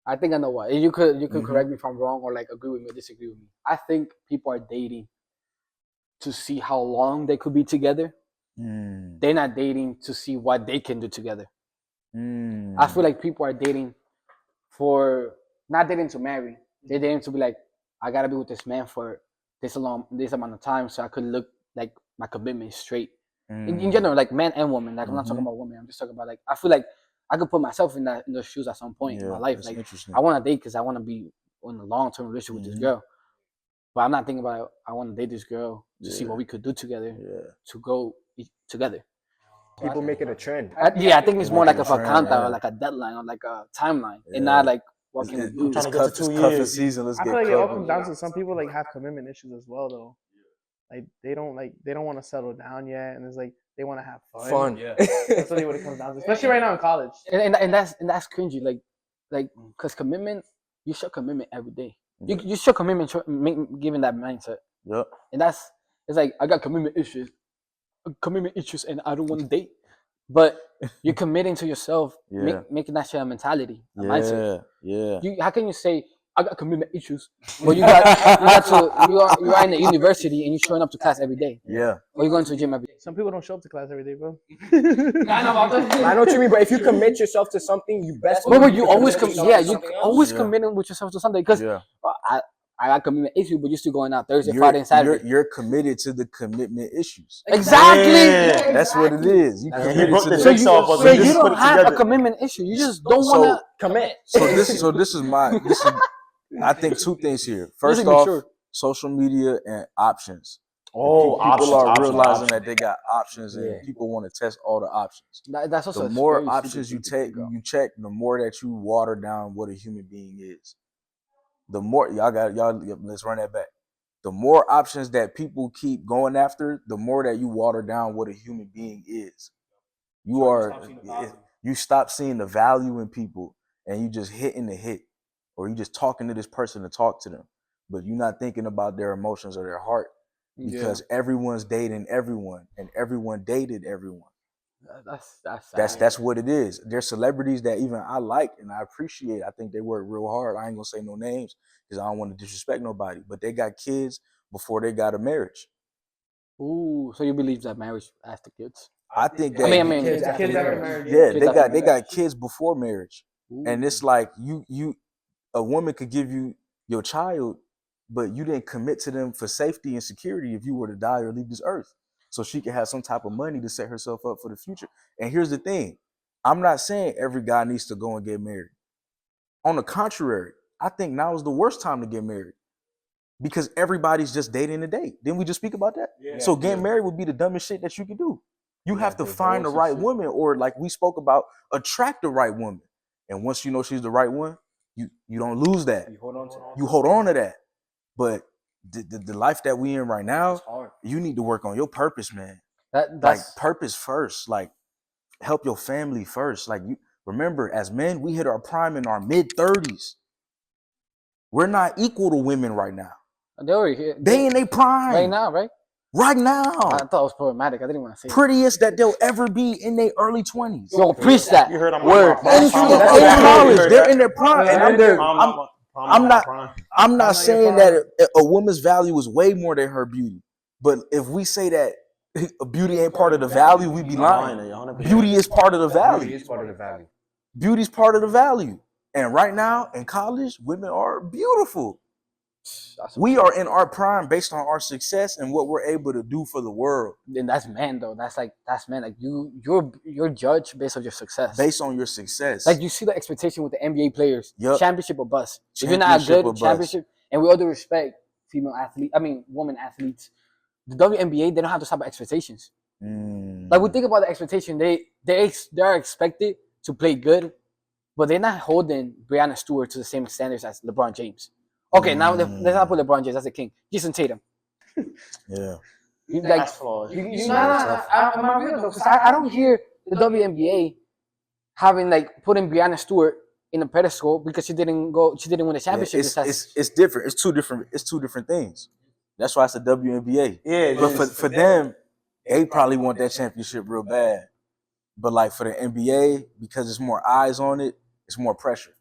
And you could correct me if I'm wrong or like agree with me or disagree with me. I think people are dating to see how long they could be together. They're not dating to see what they can do together. I feel like people are dating for not dating to marry. They're dating to be like, I gotta be with this man for this amount of time so I could look like my commitment is straight. In general, like man and woman. Like I'm not talking about women. I'm just talking about like I feel like I could put myself in those shoes at some point in my life. Like I want to date because I want to be in a long-term relationship with this girl. But I'm not thinking about I want to date this girl to see what we could do together to go together. People make it a trend. I think it's more like a countdown, or like a deadline, or like a timeline, and not like what can we do. I'm trying to get to 2 years. Season. Let's I get feel like it all covered. comes down to some people like have commitment issues as well though. Like they don't want to settle down yet, and it's like they want to have fun. Yeah. That's really what it comes down to, especially right now in college. And that's cringy. Like because commitment, you show commitment every day. You show commitment, given that mindset. Yep. And it's like I got commitment issues, and I don't want to date. But you're committing to yourself, making that shit a mentality, a mindset. Yeah. How can you say I got commitment issues. But you are in a university and you're showing up to class every day. Yeah. Or you're going to the gym every day. Some people don't show up to class every day, bro. I know what you mean, but if you commit yourself to something, you best. But you always commit yourself yeah, to you something else. always Yeah. committing with yourself to something because Yeah. I got commitment issues, but you're still going out Thursday, Friday, and Saturday. You're committed to the commitment issues. Exactly. Yeah. That's what it is. You That's He committed broke to the the So jigsaw puzzle. so Just you put don't it have a together. commitment issue. You just don't So- want to Commit. So this is I think two things here. First be off, sure. social media and options. Oh, People are options, realizing options. that they got options and Yeah. people want to test all the options. That's also The a more very options stupid you thing to take, figure out. you check, the more that you water down what a human being is. The more let's run that back. The more options that people keep going after, the more that you water down what a human being is. You stop seeing the value in people and you just hitting the hit, or you just talking to this person to talk to them, but you're not thinking about their emotions or their heart, because everyone's dating everyone and everyone dated everyone. That's sad. That's what it is. There's celebrities that even I like and I appreciate. I think they work real hard. I ain't gonna say no names because I don't want to disrespect nobody, but they got kids before they got a marriage. Ooh, so you believe that marriage has the kids? I think that I mean, Kids Kids after marriage. yeah, Kids they after got marriage. kids before marriage. And Ooh. it's like a woman could give you your child, but you didn't commit to them for safety and security if you were to die or leave this earth. So she can have some type of money to set herself up for the future. And here's the thing. I'm not saying every guy needs to go and get married. On the contrary, I think now is the worst time to get married because everybody's just dating a date. Didn't we just speak about that? Yeah. So getting married would be the dumbest shit that you could do. You Yeah, have to divorce find the and right shit. woman, or like we spoke about, attract the right woman. And once you know she's the right one, you don't lose that. You hold on to that. You hold on to that. But the life that we in right now, It's hard. you need to work on your purpose, man. That's Like purpose first. Like help your family first. Like you remember, as men, we hit our prime in our mid-30s. We're not equal to women right now. they already here. They in their prime right now, right? Right I now. thought it was problematic. I didn't want to say it. Prettiest that they'll ever be in their early 20s. Yo, preach that. You heard I'm Word. In college, they're in their prime. And I'm not saying that a woman's value is way more than her beauty. But if we say that beauty ain't part of the value, we be lying. Beauty is part of the Beauty value. is part of the value. Beauty's part of the value. And right now in college, women are beautiful. We are in our prime based on our success and what we're able to do for the world. Then that's man though. That's man. Like you're judged based on your success. Based on your success. Like you see the expectation with the NBA players. Yup. Championship or bust. If you're not Championship or good, bust. championship. And with all due respect, women athletes, the WNBA, they don't have those type of expectations. Like we think about the expectation, they are expected to play good, but they're not holding Breanna Stewart to the same standards as LeBron James. Okay, now let's not put LeBron James as a king. Jason Tatum. Yeah. Like, That's flawed. I'm real though, 'cause I don't hear the WNBA having like putting Breanna Stewart in a pedestal because she didn't win the championship. It's different. It's two different things. That's why it's the WNBA. Yeah, But for them, they probably want that championship real bad. But like for the NBA, because there's more eyes on it, it's more pressure.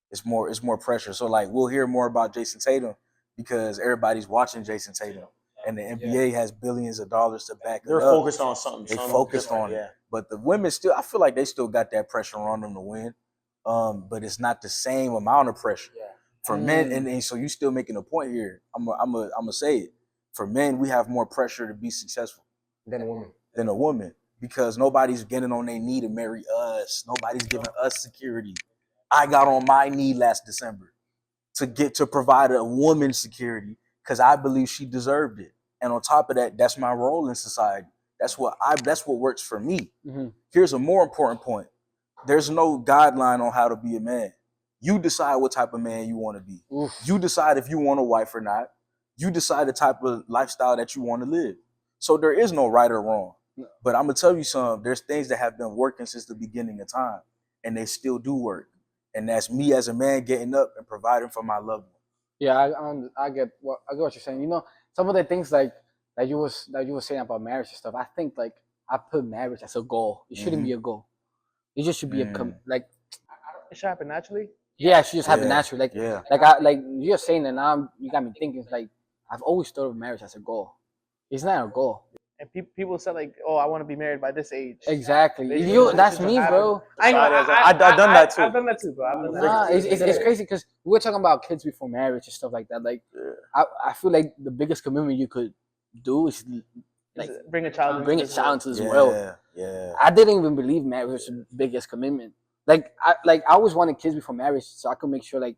It's more pressure. So like we'll hear more about Jason Tatum because everybody's watching Jason Tatum. And the NBA has billions of dollars to back it They're up. focused on something. They something focused different, on yeah. it. But the women still, I feel like they still got that pressure on them to win. But it's not the same amount of pressure. For men, and so you still making a point here. I'm gonna say it. For men, we have more pressure to be successful Than a woman because nobody's getting on their knee to marry us. Nobody's giving us security. I got on my knee last December to provide a woman security because I believe she deserved it. And on top of that, that's my role in society. That's what works for me. Mm-hmm. Here's a more important point. There's no guideline on how to be a man. You decide what type of man you want to be. Oof. You decide if you want a wife or not. You decide the type of lifestyle that you want to live. So there is no right or wrong. But I'm going to tell you something. There's things that have been working since the beginning of time, and they still do work. And that's me as a man getting up and providing for my loved one. Yeah, I get what you're saying. You know, some of the things like that you was saying about marriage and stuff. I think like I put marriage as a goal. It shouldn't be a goal. It just should be like It should happen naturally. Yeah, she just happened Yeah. naturally. Yeah. Like you're saying that now, you got me thinking. It's like I've always thought of marriage as a goal. It's not a goal. And people say like, "Oh, I want to be married by this age." Exactly. They just- You, it that's just me, happen. bro. I ain't gonna- I've done that too. I've done that too, bro. I've done that Nah, too. it's crazy because we were talking about kids before marriage and stuff like that. Like, I feel like the biggest commitment you could do is like Just bring a child. bring a into this child world. into this world. Yeah. I didn't even believe marriage was the biggest commitment. Like I always wanted kids before marriage, so I could make sure like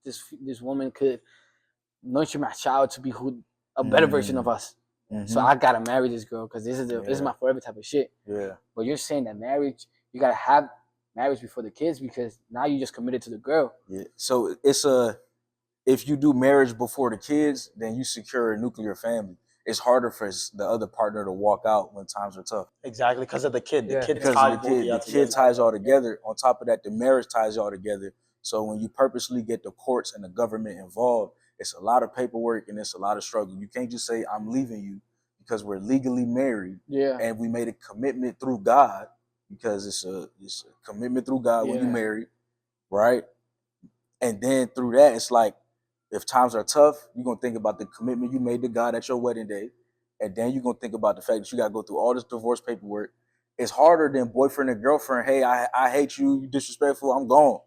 this woman could nurture my child to be a better version of us. So I gotta marry this girl because this is my forever type of shit. Yeah. But you're saying that marriage, you gotta have marriage before the kids because now you just committed to the girl. Yeah. So if you do marriage before the kids, then you secure a nuclear family. It's harder for the other partner to walk out when times are tough. Exactly, because of the kid. The Yeah. kid Because ties of both of the y'all kid together. ties y'all together. On top of that, the marriage ties y'all together. So when you purposely get the courts and the government involved, it's a lot of paperwork and it's a lot of struggle. You can't just say, I'm leaving you because we're legally married Yeah. and we made a commitment through God, because it's a commitment through God when you Yeah. married, right? And then through that, it's like, if times are tough, you're going to think about the commitment you made to God at your wedding day. And then you're going to think about the fact that you got to go through all this divorce paperwork. It's harder than boyfriend and girlfriend. Hey, I hate you. You disrespectful. I'm gone.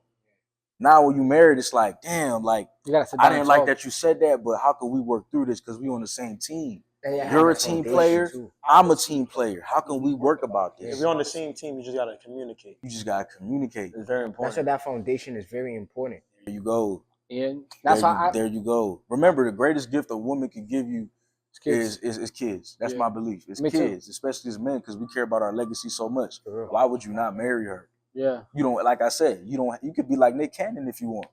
Now when you married, it's like, damn, like, You gotta sit I down didn't and like talk. that you said that, but how can we work through this? Because we on the same team. And you have You're a a team foundation, player. too. I'm a team player. How can we work about If this? you're on the same team, you just gotta communicate. You just got to communicate. It's very That's important. why that foundation is very important. There you go. Yeah. That's why There you go. Remember, the greatest gift a woman can give you kids. is kids. That's Yeah. my belief. It's Me too. kids, especially as men, because we care about our legacy so much. For real. Why would you not marry her? Yeah. You don't, like I said, you could be like Nick Cannon if you want,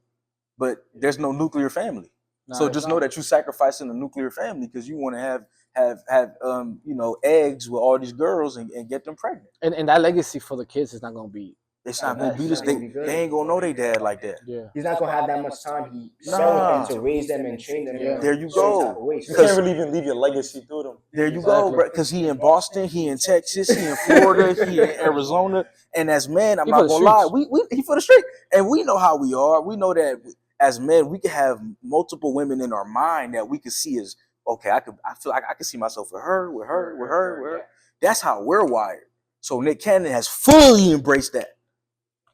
but there's no nuclear family. Nah, So it's just not. know that you're sacrificing the nuclear family because you want to have eggs with all these girls and get them pregnant. And that legacy for the kids is not gonna be. It's not Yeah, gonna be it's this. not They, gonna be good. they ain't gonna know they dad like that. Yeah. He's not gonna have that much time. He Nah. spent with them to raise them and train them. Yeah. in There you certain go. type of ways. You can't really even leave your legacy through them. There you Exactly. go, bro. Because he in Boston, he in Texas, he in Florida, he in Arizona. And as men, I'm He not for the gonna lie, streets. he for the street. And we know how we are. We know that as men, we can have multiple women in our mind that we can see as, okay, I feel like I can see myself with her. That's how we're wired. So Nick Cannon has fully embraced that.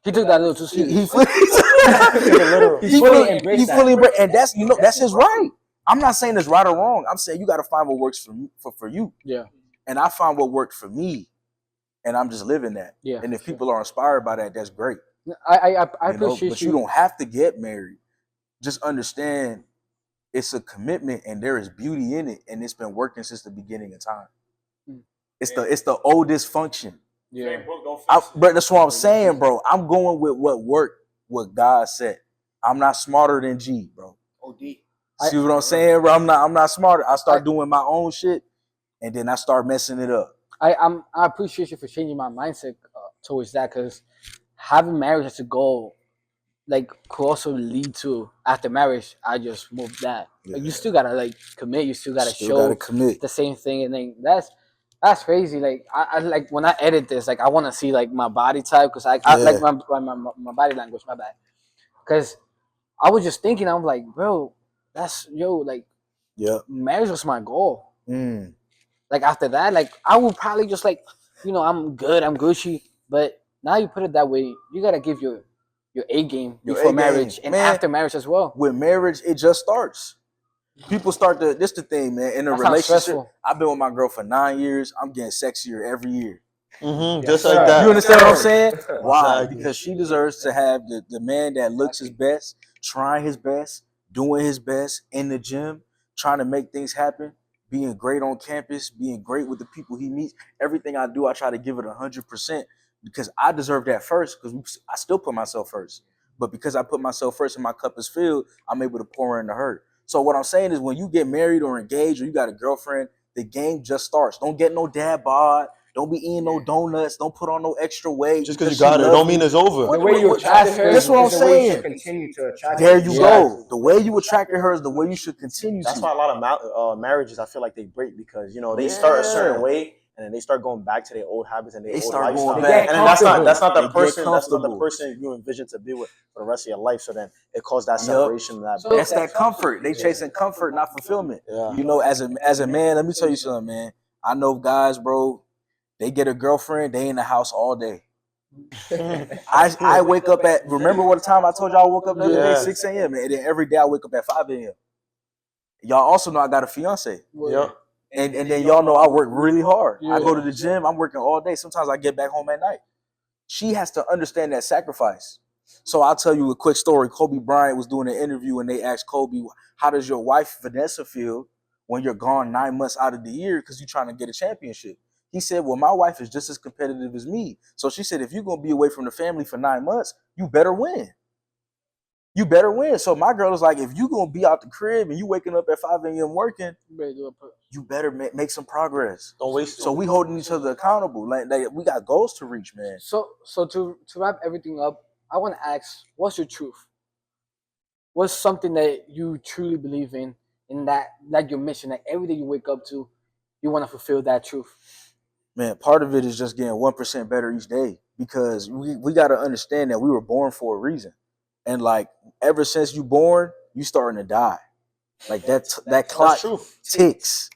He took that a little too He serious. fully He's fully embraced that. embraced, and that's his right. I'm not saying it's right or wrong. I'm saying you got to find what works for you. Yeah. And I found what worked for me, and I'm just living that. Yeah. And if people are inspired by that, that's great. I You know? appreciate But you don't have to get married. Just understand it's a commitment, and there is beauty in it, and it's been working since the beginning of time. Mm. It's the oldest function. Yeah. Bro, that's what I'm saying, bro. I'm going with what worked, what God said. I'm not smarter than G, bro. OD. See what I'm saying, bro? I'm not smarter. I start doing my own shit, and then I start messing it up. I appreciate you for changing my mindset towards that, because having marriage as a goal, like, could also lead to after marriage, I just moved that. Like, you still gotta like commit. You still gotta show commit. the same thing, and then that's crazy. Like I like when I edit this, like I want to see like my body type, because I like my body language. My bad, because I was just thinking, I'm like, bro, that's like marriage was my goal. Like after that, like I would probably just like, I'm good, I'm Gucci. But now you put it that way, you gotta give your A game before marriage and after marriage as well. With marriage, it just starts. People start this the thing, man. In a That sounds relationship, stressful. I've been with my girl for 9 years. I'm getting sexier every year. Just like that. You understand what I'm saying? Exactly. Why? Exactly. Because she deserves to have the man that looks his best, trying his best, doing his best in the gym, trying to make things happen, being great on campus, being great with the people he meets. Everything I do, I try to give it 100% because I deserve that first, because I still put myself first. But because I put myself first and my cup is filled, I'm able to pour into her. So what I'm saying is, when you get married or engaged or you got a girlfriend, the game just starts. Don't get no dad bod. Don't be eating no donuts. Don't put on no extra weight. Just because you got it, don't mean it's over. The way you attracted her That's what I'm is the way you saying. should continue to attract There her. you go. The way you attracted her is the way you should continue That's to. why a lot of marriages, I feel like they break, because they start a certain way, and then they start going back to their old habits and their They old start lifestyle. going back. And then that's not They get the person comfortable. you envision to be with for the rest of your life. So then it caused that Yup. separation. And that So- That's breakup. that comfort. They chasing comfort, not fulfillment. Yeah. You know, as a man, let me tell you something, man. I know guys, bro. They get a girlfriend. They in the house all day. I wake up at. Remember what time I told y'all I woke up the other day, Yeah. 6 a.m. And then every day I wake up at 5 a.m. Y'all also know I got a fiance. Yep. And then y'all know I work really hard. I Yeah. go to the gym. I'm working all day. Sometimes I get back home at night. She has to understand that sacrifice. So I'll tell you a quick story. Kobe Bryant was doing an interview and they asked Kobe, how does your wife Vanessa feel when you're gone 9 months out of the year because you're trying to get a championship? He said, well, my wife is just as competitive as me. So she said, if you're going to be away from the family for 9 months, you better win. You better win. So my girl is like, if you're going to be out the crib and you waking up at 5 a.m. working, you better make some progress. Don't waste it. So we holding each other accountable. Like we got goals to reach, man. So to wrap everything up, I want to ask, what's your truth? What's something that you truly believe in that, like your mission, like every day you wake up to, you want to fulfill that truth? Man, part of it is just getting 1% better each day because we got to understand that we were born for a reason. And like ever since you born, you starting to die. Like that clock ticks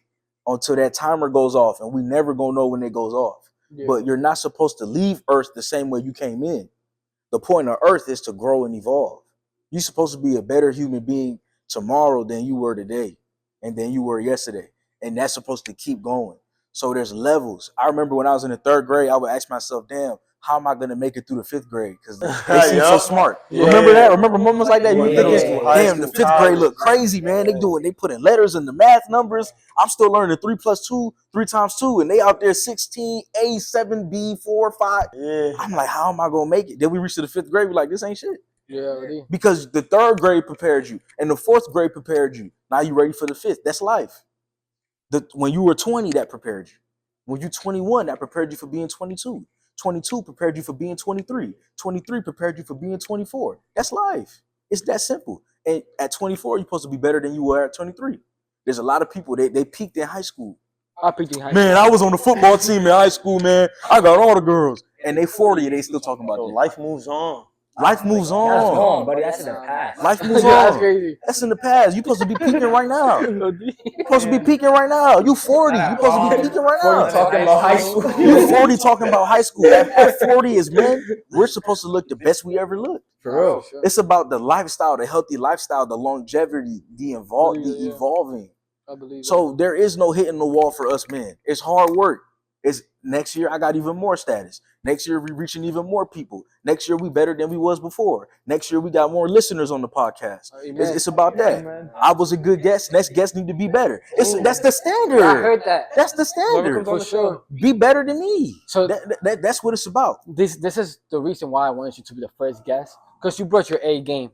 until that timer goes off, and we never gonna know when it goes off. Yeah. But you're not supposed to leave Earth the same way you came in. The point of Earth is to grow and evolve. You're supposed to be a better human being tomorrow than you were today, and than you were yesterday, and that's supposed to keep going. So there's levels. I remember when I was in the 3rd grade, I would ask myself, damn, how am I going to make it through the 5th grade? Because they seem so smart. Yeah. Remember that? Remember moments like that? You Middle thinking, school, high damn, the school, 5th grade college. look crazy, man. They putting letters in the math numbers. I'm still learning 3 + 2, 3 × 2, and they out there 16, A, 7, B, 4, 5. Yeah. I'm like, how am I going to make it? Then we reach to the 5th grade, we're like, this ain't shit. Yeah, already. Because the 3rd grade prepared you, and the 4th grade prepared you. Now you ready for the 5th. That's life. When you were 20, that prepared you. When you're 21, that prepared you for being 22. 22 prepared you for being 23. 23 prepared you for being 24. That's life. It's that simple. And at 24, you're supposed to be better than you were at 23. There's a lot of people, they peaked in high school. I peaked in high Man, school. I was on the football team in high school, man. I got all the girls. And they 40 and they still talking about So that. life moves on. Life moves That's on. wrong, buddy. That's in the past. Life moves Yeah, that's on. crazy. That's in the past. You're supposed to be peaking right now. You're supposed to be peaking right now. You 40. You're supposed to be peaking right now. Talking about high school. You 40 talking about high school. At 40 as men, we're supposed to look the best we ever looked. For real. Sure. It's about the lifestyle, the healthy lifestyle, the longevity, the Yeah. evolving. I believe So there is no hitting the wall for us men. It's hard work. It's next year I got even more status. Next year we reaching even more people. Next year we better than we was before. Next year we got more listeners on the podcast. Amen. It's about that. Amen. I was a good guest. Next guest need to be better. That's the standard. I heard that. That's the Whoever standard. comes on For the sure. show. Be better than me. So That's what it's about. this is the reason why I wanted you to be the first guest, because you brought your A game,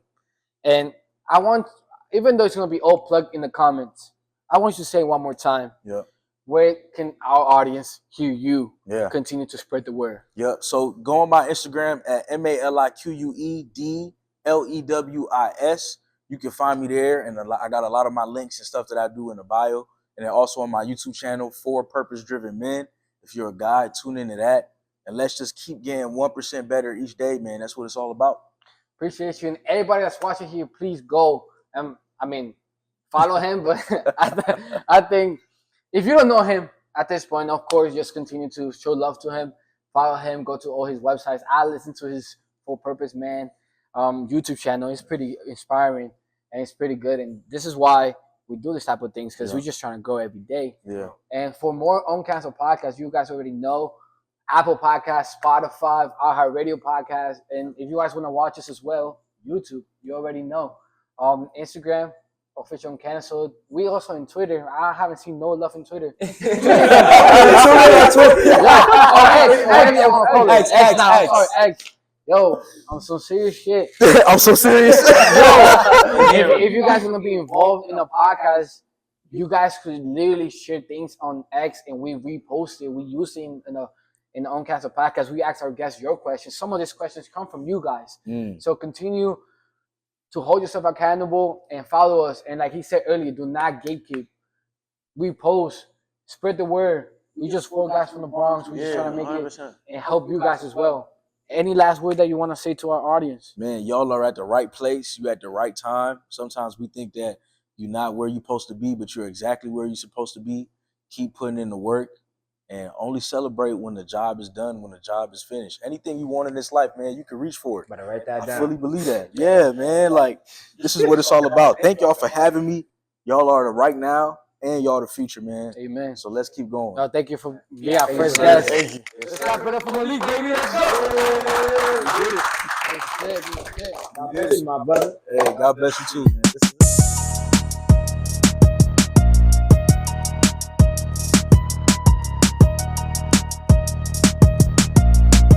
and I want, even though it's gonna be all plugged in the comments, I want you to say one more time. Yeah. Where can our audience hear you Yeah. continue to spread the word? Yep. So go on my Instagram at MALIQUEDLEWIS. You can find me there, and I got a lot of my links and stuff that I do in the bio, and then also on my YouTube channel, For Purpose Driven Men. If you're a guy, tune into that, and let's just keep getting 1% better each day, man. That's what it's all about. Appreciate you, and everybody that's watching here, please go and follow him. But I think if you don't know him at this point, of course, just continue to show love to him. Follow him. Go to all his websites. I listen to his Full Purpose Man YouTube channel. It's pretty inspiring and it's pretty good. And this is why we do this type of things, because we're just trying to grow every day. Yeah. And for more Uncanceled podcasts, you guys already know Apple Podcasts, Spotify, iHeartRadio Podcast, and if you guys want to watch us as well, YouTube, you already know. Instagram, official Uncanceled. We also in Twitter. I haven't seen no love in Twitter. X. Yo, I'm some serious shit. I'm so serious. If you guys want to be involved in a podcast, you guys could literally share things on X and we repost it. We use it in the Uncanceled podcast. We ask our guests your questions. Some of these questions come from you guys. So continue to hold yourself accountable and follow us. And like he said earlier, do not gatekeep. We post, spread the word. We just 4 guys from the Bronx. We just Yeah, trying to make it 100%. and help you guys as well. Any last word that you want to say to our audience? Man, y'all are at the right place. You at the right time. Sometimes we think that you're not where you're supposed to be, but you're exactly where you're supposed to be. Keep putting in the work and only celebrate when the job is done, when the job is finished. Anything you want in this life, man, you can reach for it. Better write that I down. fully believe that. Yeah, man. Like, this is what it's all about. Thank y'all for having me. Y'all are the right now and y'all the future, man. Amen. So let's keep going. No, thank you for being our Thank you, first brother. guest. Thank you. Let's clap it up for Malique, baby. Let's go. God bless you, my brother. Hey, God bless you too, man.